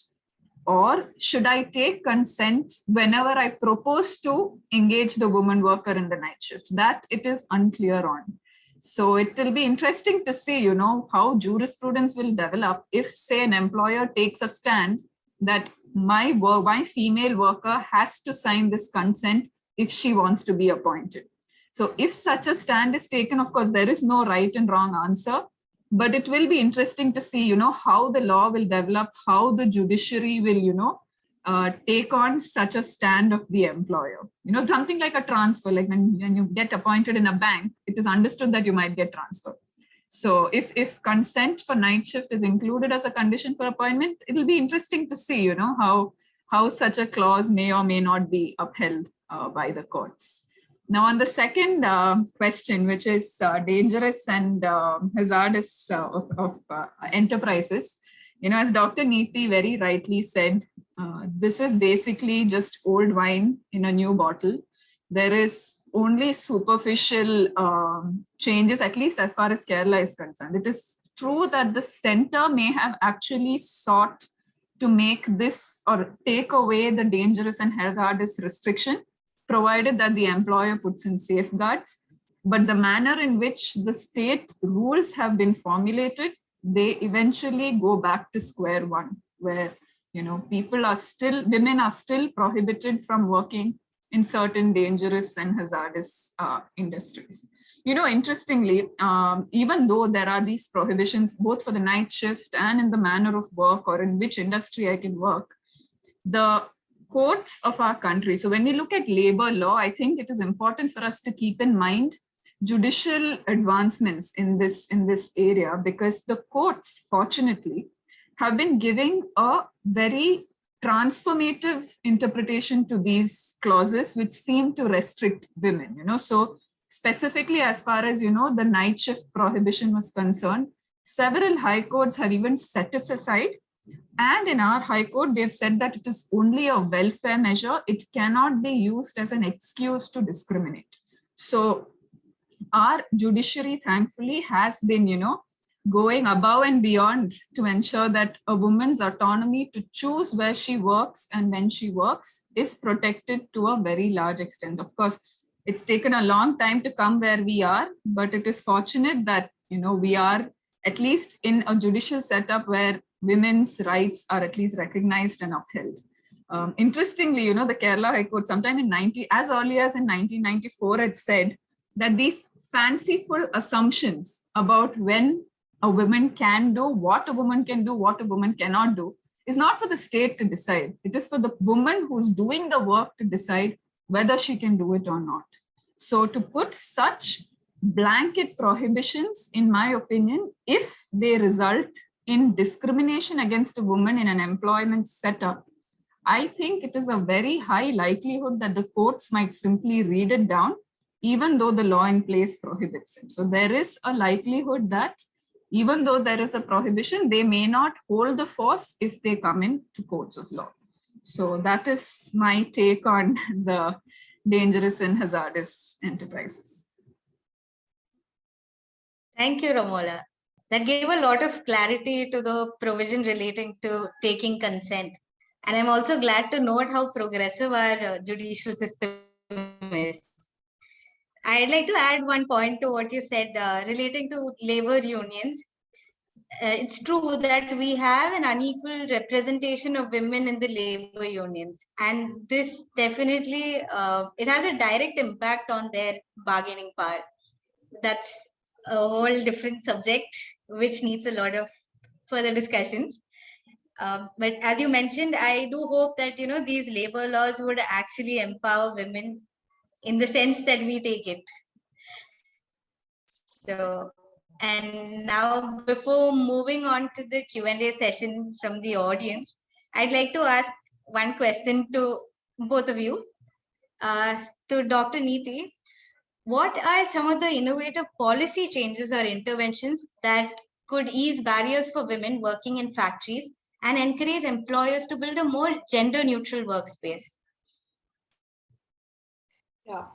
Or should I take consent whenever I propose to engage the woman worker in the night shift? That it is unclear on. So it will be interesting to see, how jurisprudence will develop if, say, an employer takes a stand that my female worker has to sign this consent if she wants to be appointed. So if such a stand is taken, of course, there is no right and wrong answer, but it will be interesting to see, how the law will develop, how the judiciary will, take on such a stand of the employer. Something like a transfer, like when you get appointed in a bank, it is understood that you might get transferred. So if consent for night shift is included as a condition for appointment, it will be interesting to see, how such a clause may or may not be upheld by the courts. Now, on the second question, which is dangerous and hazardous of enterprises, as Dr. Neethi very rightly said, this is basically just old wine in a new bottle. There is only superficial changes, at least as far as Kerala is concerned. It is true that the center may have actually sought to make this or take away the dangerous and hazardous restriction, provided that the employer puts in safeguards. But the manner in which the state rules have been formulated, they eventually go back to square one, where women are still prohibited from working in certain dangerous and hazardous industries. Interestingly, even though there are these prohibitions, both for the night shift and in the manner of work or in which industry I can work, the courts of our country. So when we look at labor law, I think it is important for us to keep in mind judicial advancements in this area, because the courts, fortunately, have been giving a very transformative interpretation to these clauses, which seem to restrict women. So specifically, as far as the night shift prohibition was concerned, several high courts have even set it aside. And in our High Court, they've said that it is only a welfare measure. It cannot be used as an excuse to discriminate. So our judiciary, thankfully, has been, going above and beyond to ensure that a woman's autonomy to choose where she works and when she works is protected to a very large extent. Of course, it's taken a long time to come where we are, but it is fortunate that, we are at least in a judicial setup where women's rights are at least recognized and upheld. Interestingly, the Kerala High Court sometime as early as in 1994 had said that these fanciful assumptions about when a woman can do, what a woman can do, what a woman cannot do, is not for the state to decide. It is for the woman who's doing the work to decide whether she can do it or not. So to put such blanket prohibitions, in my opinion, if they result in discrimination against a woman in an employment setup, I think it is a very high likelihood that the courts might simply read it down, even though the law in place prohibits it. So there is a likelihood that even though there is a prohibition, they may not hold the force if they come into courts of law. So that is my take on the dangerous and hazardous enterprises. Thank you, Ramola. That gave a lot of clarity to the provision relating to taking consent. And I'm also glad to note how progressive our judicial system is. I'd like to add one point to what you said relating to labor unions. It's true that we have an unequal representation of women in the labor unions, and this definitely it has a direct impact on their bargaining power. That's a whole different subject which needs a lot of further discussions. But as you mentioned, I do hope that these labor laws would actually empower women in the sense that we take it. So And now, before moving on to the Q&A session from the audience, I'd like to ask one question to both of you. To Dr. Neethi, what are some of the innovative policy changes or interventions that could ease barriers for women working in factories and encourage employers to build a more gender-neutral workspace? Yeah.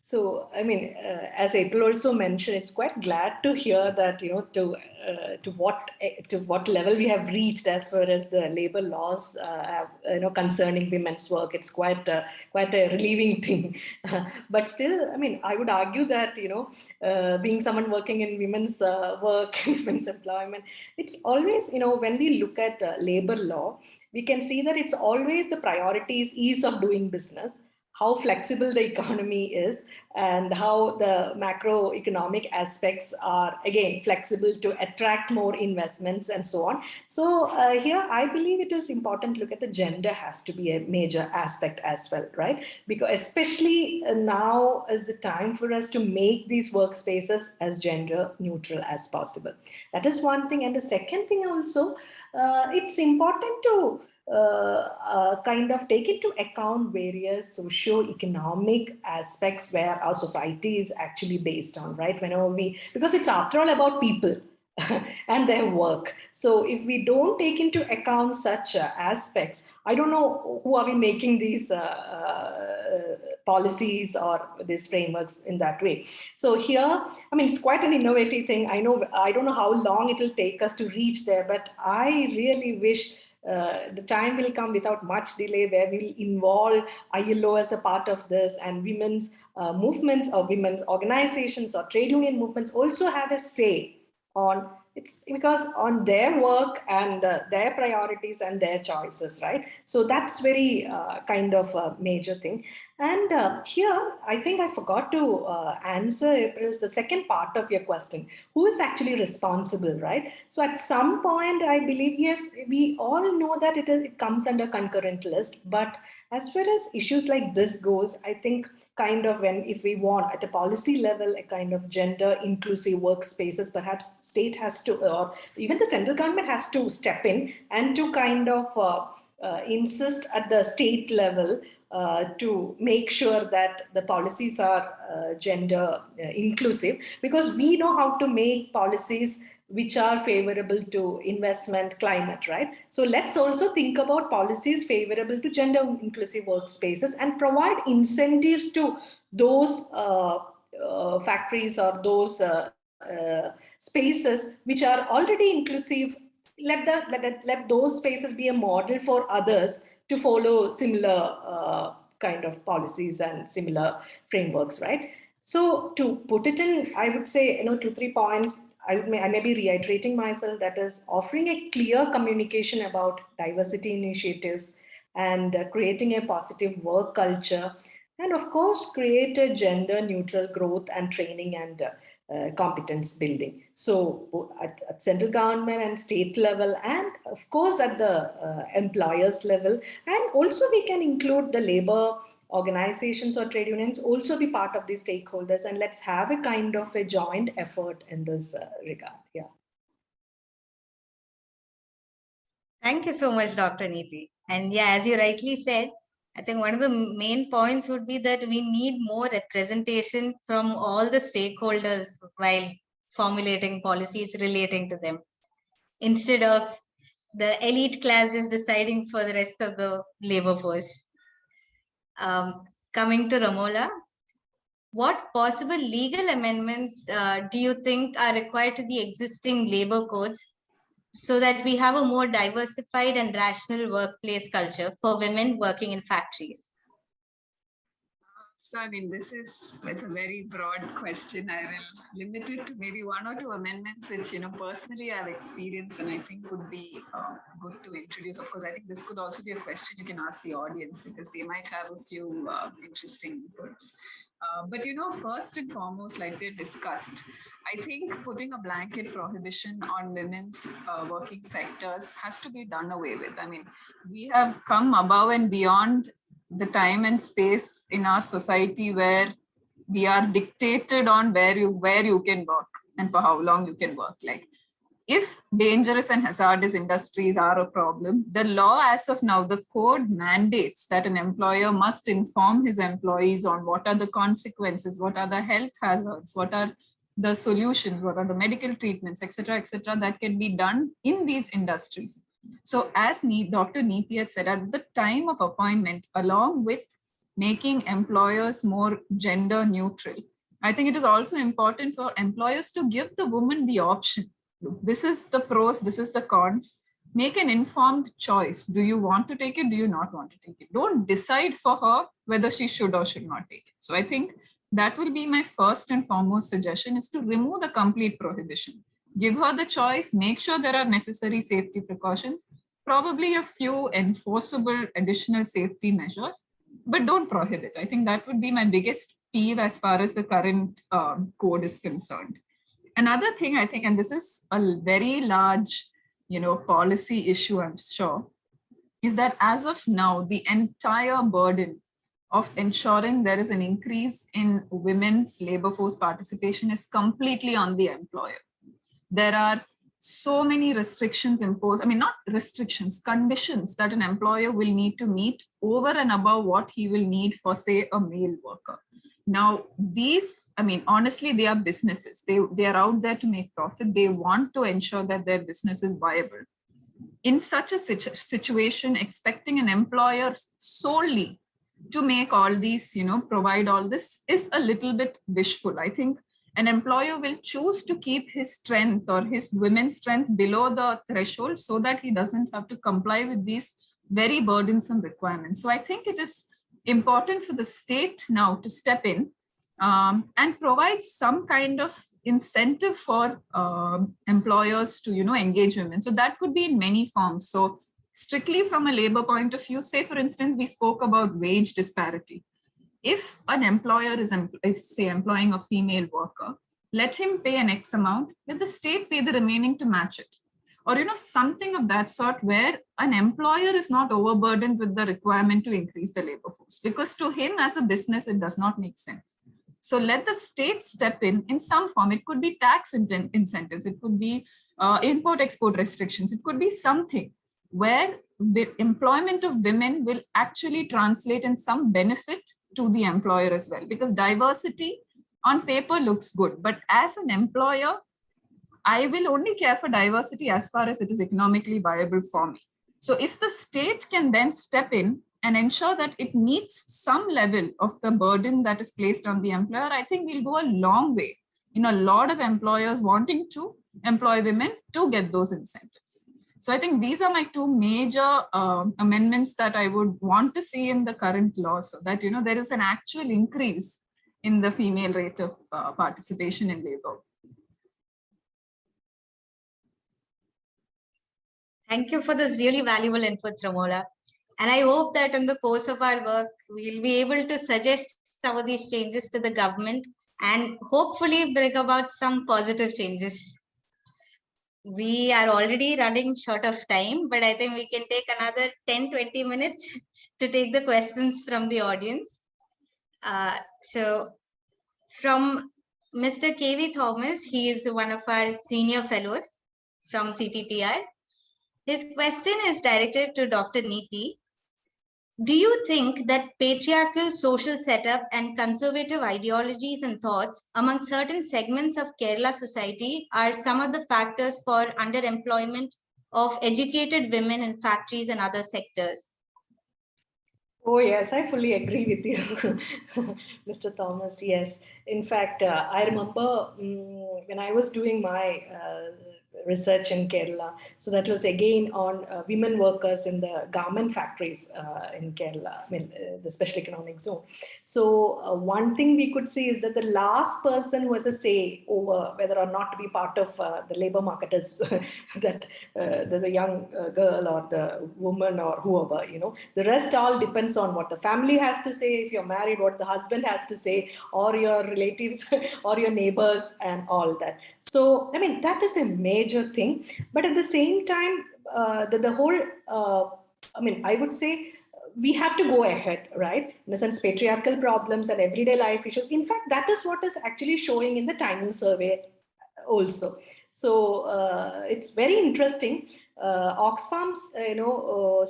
So, I mean, as April also mentioned, it's quite glad to hear that, to what level we have reached as far as the labor laws, concerning women's work. It's quite a relieving thing. But still, I mean, I would argue that, being someone working in women's work, women's employment, it's always, when we look at labor law, we can see that it's always the priority is ease of doing business, how flexible the economy is, and how the macroeconomic aspects are, again, flexible to attract more investments and so on. So here, I believe it is important to look at the gender has to be a major aspect as well, right? Because especially now is the time for us to make these workspaces as gender neutral as possible. That is one thing. And the second thing also, it's important to kind of take into account various socio-economic aspects where our society is actually based on, right? Because it's after all about people and their work. So if we don't take into account such aspects, I don't know who are we making these policies or these frameworks in that way. So here, I mean, it's quite an innovative thing. I don't know how long it will take us to reach there, but I really wish the time will come without much delay where we will involve ILO as a part of this, and women's movements or women's organizations or trade union movements also have a say on it's because on their work and their priorities and their choices, right? So that's very kind of a major thing. And here, I think I forgot to answer, April's the second part of your question. Who is actually responsible, right? So at some point, I believe, yes, we all know that it comes under concurrent list. But as far as issues like this goes, I think kind of if we want at a policy level, a kind of gender inclusive workspaces, perhaps state has to, or even the central government has to step in and to kind of insist at the state level to make sure that the policies are gender inclusive, because we know how to make policies which are favorable to investment climate, right? So let's also think about policies favorable to gender inclusive workspaces and provide incentives to those factories or those spaces which are already inclusive. Let those spaces be a model for others to follow similar kind of policies and similar frameworks, right? So to put it in, I would say, 2-3 points. I may be reiterating myself, that is offering a clear communication about diversity initiatives and creating a positive work culture, and of course create a gender neutral growth and training and competence building. So at central government and state level, and of course at the employers level, and also we can include the labor organizations or trade unions also be part of these stakeholders, and let's have a kind of a joint effort in this regard. Yeah. Thank you so much, Dr. Neethi. And yeah, as you rightly said, I think one of the main points would be that we need more representation from all the stakeholders while formulating policies relating to them, instead of the elite classes deciding for the rest of the labor force. Coming to Ramola, what possible legal amendments do you think are required to the existing labor codes so that we have a more diversified and rational workplace culture for women working in factories? So, I mean, it's a very broad question. I will limit it to maybe 1 or 2 amendments, which, personally I've experienced and I think would be good to introduce. Of course, I think this could also be a question you can ask the audience because they might have a few interesting inputs. But, first and foremost, like we discussed, I think putting a blanket prohibition on women's working sectors has to be done away with. I mean, we have come above and beyond the time and space in our society where we are dictated on where you can work. and for how long you can work. Like, if dangerous and hazardous industries are a problem, the law as of now, the code mandates that an employer must inform his employees on what are the consequences, what are the health hazards, what are the solutions, what are the medical treatments, etc., that can be done in these industries. So as Dr. Neethi had said, at the time of appointment, along with making employers more gender neutral, I think it is also important for employers to give the woman the option. This is the pros, this is the cons. Make an informed choice. Do you want to take it? Do you not want to take it? Don't decide for her whether she should or should not take it. So I think that will be my first and foremost suggestion, is to remove the complete prohibition. Give her the choice, make sure there are necessary safety precautions, probably a few enforceable additional safety measures, but don't prohibit. I think that would be my biggest peeve as far as the current code is concerned. Another thing I think, and this is a very large, policy issue, I'm sure, is that as of now, the entire burden of ensuring there is an increase in women's labor force participation is completely on the employer. There are so many restrictions imposed. I mean, not restrictions, conditions that an employer will need to meet over and above what he will need for, say, a male worker. Now, these, I mean, honestly, they are businesses. They are out there to make profit. They want to ensure that their business is viable. In such a situation, expecting an employer solely to make all these, provide all this is a little bit wishful. I think an employer will choose to keep his strength or his women's strength below the threshold so that he doesn't have to comply with these very burdensome requirements. So I think it is important for the state now to step in and provide some kind of incentive for employers to, engage women. So that could be in many forms. So strictly from a labor point of view, say, for instance, we spoke about wage disparity. If an employer is, say, employing a female worker, let him pay an X amount, let the state pay the remaining to match it. Or, something of that sort, where an employer is not overburdened with the requirement to increase the labor force, because to him as a business, it does not make sense. So let the state step in some form. It could be tax incentives. It could be import-export restrictions. It could be something where the employment of women will actually translate in some benefit to the employer as well, because diversity on paper looks good, but as an employer, I will only care for diversity as far as it is economically viable for me. So if the state can then step in and ensure that it meets some level of the burden that is placed on the employer, I think we'll go a long way in a lot of employers wanting to employ women to get those incentives. So I think these are my two major amendments that I would want to see in the current law, so that, there is an actual increase in the female rate of participation in labor. Thank you for this really valuable inputs, Ramola. And I hope that in the course of our work, we'll be able to suggest some of these changes to the government and hopefully bring about some positive changes. We are already running short of time, but I think we can take another 10-20 minutes to take the questions from the audience. So from Mr. K.V. Thomas, he is one of our senior fellows from CPPR. His question is directed to Dr. Neethi. Do you think that patriarchal social setup and conservative ideologies and thoughts among certain segments of Kerala society are some of the factors for underemployment of educated women in factories and other sectors? Oh, yes, I fully agree with you, Mr. Thomas. Yes. In fact, I remember when I was doing my research in Kerala. So that was again on women workers in the garment factories in Kerala, the special economic zone. So one thing we could see is that the last person who has a say over whether or not to be part of the labor market is that the young girl or the woman or whoever, the rest all depends on what the family has to say, if you're married, what the husband has to say, or your relatives or your neighbors and all that. So, I mean, that is a major thing. But at the same time, the whole, I would say we have to go ahead, right? In a sense, patriarchal problems and everyday life issues. In fact, that is what is actually showing in the Time News survey also. So it's very interesting. Oxfam's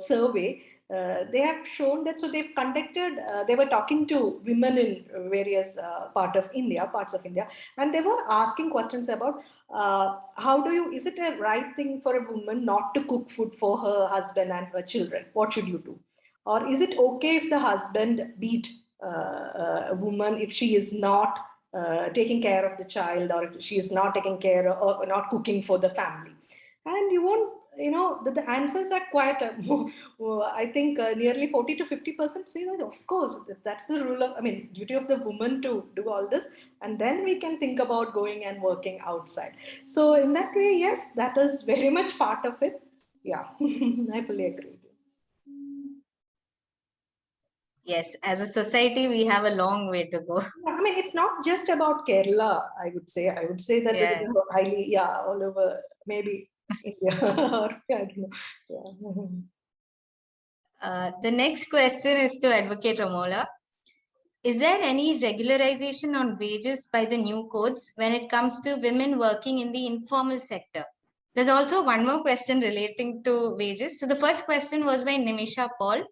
survey, they have shown that, so they've conducted, they were talking to women in various parts of India, and they were asking questions about is it a right thing for a woman not to cook food for her husband and her children? What should you do? Or is it okay if the husband beat a woman if she is not taking care of the child, or if she is not taking care of, or not cooking for the family? And you won't, the answers are quite, I think nearly 40 to 50% say that, of course, that's the rule of, duty of the woman to do all this. And then we can think about going and working outside. So in that way, yes, that is very much part of it. Yeah, I fully agree. Yes, as a society, we have a long way to go. It's not just about Kerala, I would say. I would say that it is highly, all over, maybe India. Or, I don't know. Yeah. The next question is to Advocate Ramola. Is there any regularization on wages by the new codes when it comes to women working in the informal sector? There's also one more question relating to wages. So the first question was by Nimisha Paul.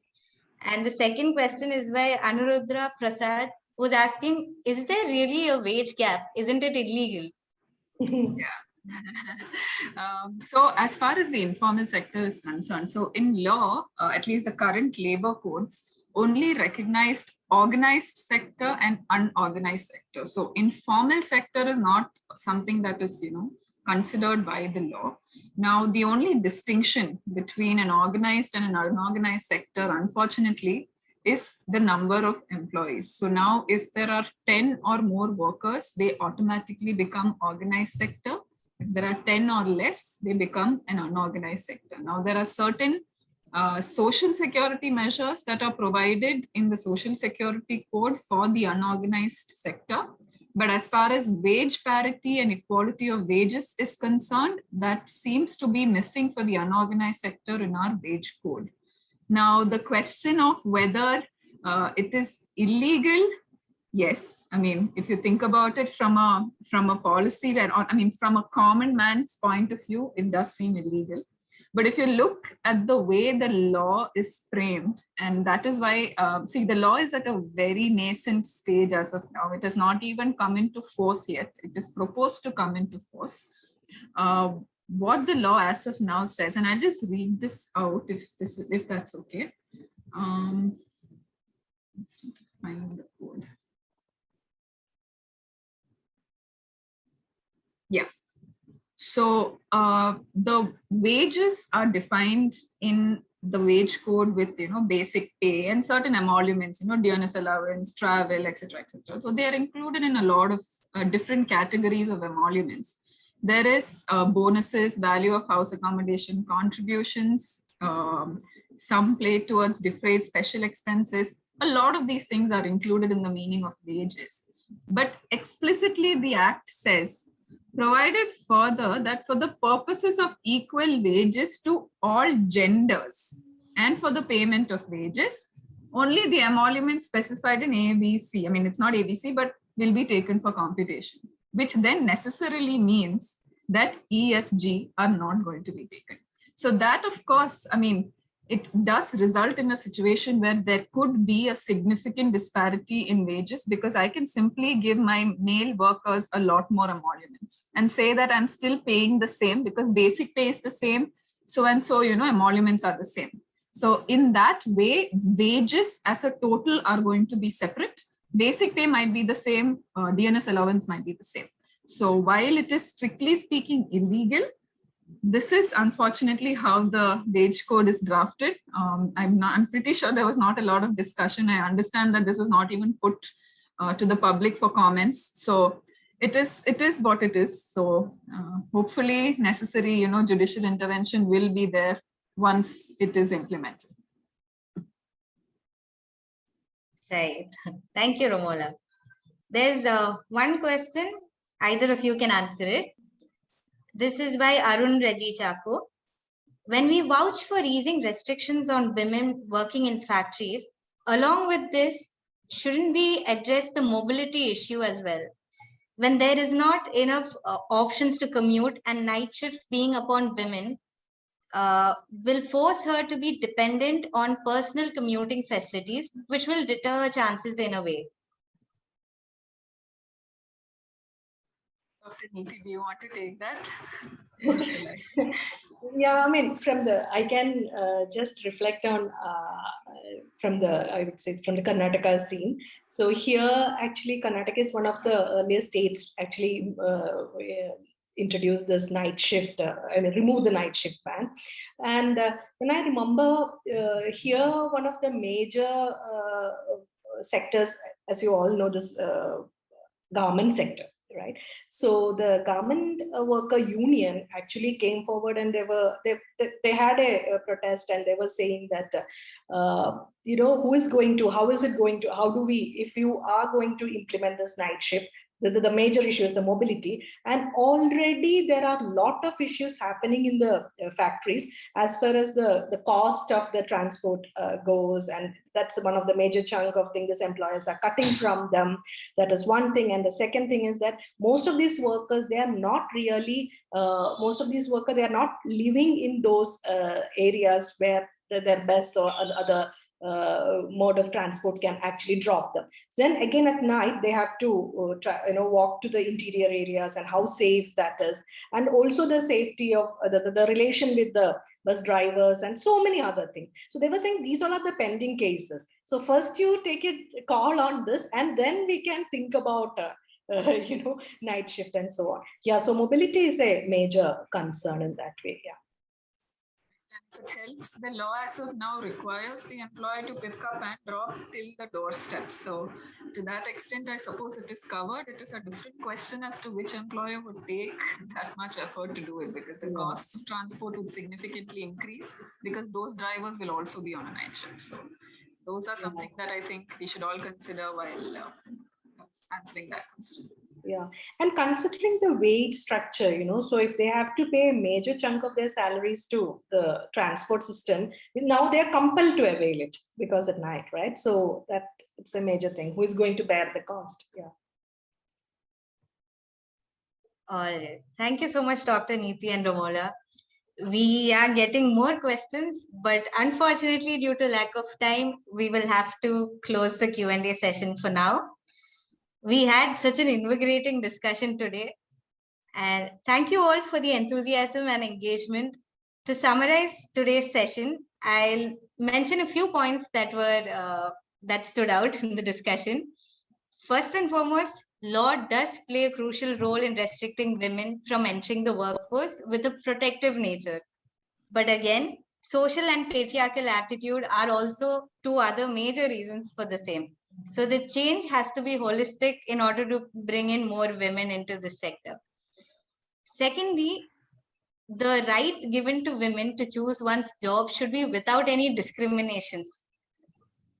And the second question is by Anuruddha Prasad, who's asking, is there really a wage gap? Isn't it illegal? Yeah. So as far as the informal sector is concerned, so in law, at least the current labor codes only recognized organized sector and unorganized sector. So informal sector is not something that is, considered by the law. Now, the only distinction between an organized and an unorganized sector, unfortunately, is the number of employees. So now if there are 10 or more workers, they automatically become organized sector. If there are 10 or less, they become an unorganized sector. Now, there are certain social security measures that are provided in the Social Security Code for the unorganized sector. But as far as wage parity and equality of wages is concerned, that seems to be missing for the unorganized sector in our wage code. Now, the question of whether it is illegal, yes. If you think about it from a policy, from a common man's point of view, it does seem illegal. But if you look at the way the law is framed, and that is why, the law is at a very nascent stage as of now. It has not even come into force yet. It is proposed to come into force. What the law as of now says, and I'll just read this out if that's okay. Let's find the code. Yeah. So the wages are defined in the wage code with basic pay and certain emoluments, dearness allowance, travel, etc., etc. So they are included in a lot of different categories of emoluments. There is bonuses, value of house accommodation, contributions, some play towards defrayed special expenses. A lot of these things are included in the meaning of wages. But explicitly, the Act says, provided further that for the purposes of equal wages to all genders and for the payment of wages, only the emoluments specified in ABC, it's not ABC, but will be taken for computation, which then necessarily means that E, F, G are not going to be taken. So that, of course, it does result in a situation where there could be a significant disparity in wages, because I can simply give my male workers a lot more emoluments and say that I'm still paying the same because basic pay is the same. So and so, emoluments are the same. So in that way, wages as a total are going to be separate. Basic pay might be the same, DNS allowance might be the same. So while it is strictly speaking illegal, this is unfortunately how the wage code is drafted. I'm pretty sure there was not a lot of discussion. I understand that this was not even put to the public for comments. So it is what it is. So hopefully necessary, judicial intervention will be there once it is implemented. Right. Thank you, Ramola. There's one question. Either of you can answer it. This is by Arun Raji Chako. When we vouch for easing restrictions on women working in factories, along with this, shouldn't we address the mobility issue as well? when there is not enough options to commute, and night shift being upon women will force her to be dependent on personal commuting facilities, which will deter her chances in a way. Dr. Neethi, do you want to take that? Yeah, I mean, I can just reflect on I would say from the Karnataka scene. So here, actually, Karnataka is one of the earliest states actually introduced this night shift, remove the night shift ban. And when I remember here, one of the major sectors, as you all know, this garment sector, right? So the garment worker union actually came forward, and they had a protest, and they were saying that how do we, if you are going to implement this night shift, the major issue is the mobility, and already there are a lot of issues happening in the factories as far as the cost of the transport goes, and that's one of the major chunk of things employers are cutting from them. That is one thing. And the second thing is that most of these workers, they are not really they are not living in those areas where their bus or other mode of transport can actually drop them. Then again at night they have to walk to the interior areas, and how safe that is, and also the safety of the relation with the bus drivers and so many other things. So they were saying these all are the pending cases. So first you take a call on this, and then we can think about night shift and so on. Yeah, so mobility is a major concern in that way. Yeah. It helps. The law as of now requires the employer to pick up and drop till the doorstep. So to that extent, I suppose it is covered. It is a different question as to which employer would take that much effort to do it, because the costs of transport would significantly increase, because those drivers will also be on a night shift. So those are something that I think we should all consider while answering that question. Yeah, and considering the wage structure, so if they have to pay a major chunk of their salaries to the transport system, now they're compelled to avail it because at night, right? So that it's a major thing. Who is going to bear the cost? Yeah. All right. Thank you so much, Dr. Neethi and Ramola. We are getting more questions, but unfortunately, due to lack of time, we will have to close the Q&A session for now. We had such an invigorating discussion today, and thank you all for the enthusiasm and engagement. To summarize today's session, I'll mention a few points that stood out in the discussion. First and foremost, law does play a crucial role in restricting women from entering the workforce with a protective nature. But again, social and patriarchal attitude are also two other major reasons for the same. So the change has to be holistic in order to bring in more women into the sector. Secondly, the right given to women to choose one's job should be without any discriminations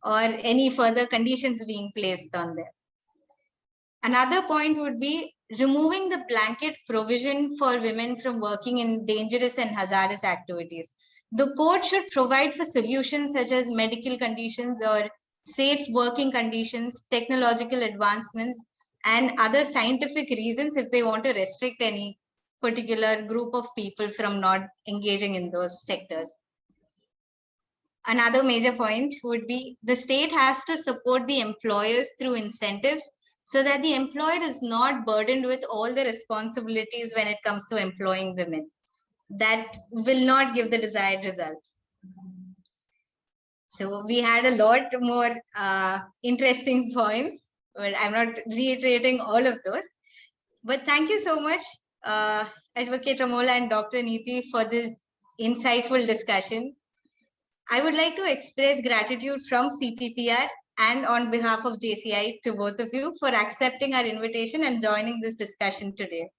or any further conditions being placed on them. Another point would be removing the blanket provision for women from working in dangerous and hazardous activities. The code should provide for solutions such as medical conditions or safe working conditions, technological advancements, and other scientific reasons if they want to restrict any particular group of people from not engaging in those sectors. Another major point would be the state has to support the employers through incentives so that the employer is not burdened with all the responsibilities when it comes to employing women. That will not give the desired results. So we had a lot more interesting points, but I'm not reiterating all of those. But thank you so much, Advocate Ramola and Dr. Neethi, for this insightful discussion. I would like to express gratitude from CPPR and on behalf of JCI to both of you for accepting our invitation and joining this discussion today.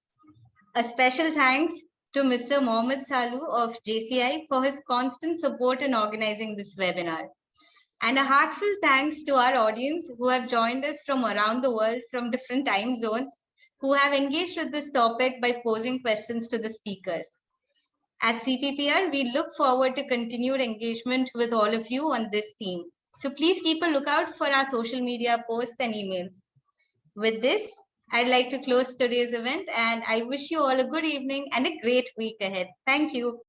A special thanks to Mr. Mohammed Salu of JCI for his constant support in organizing this webinar. And a heartfelt thanks to our audience who have joined us from around the world from different time zones, who have engaged with this topic by posing questions to the speakers. At CPPR, we look forward to continued engagement with all of you on this theme. So please keep a lookout for our social media posts and emails. With this, I'd like to close today's event, and I wish you all a good evening and a great week ahead. Thank you.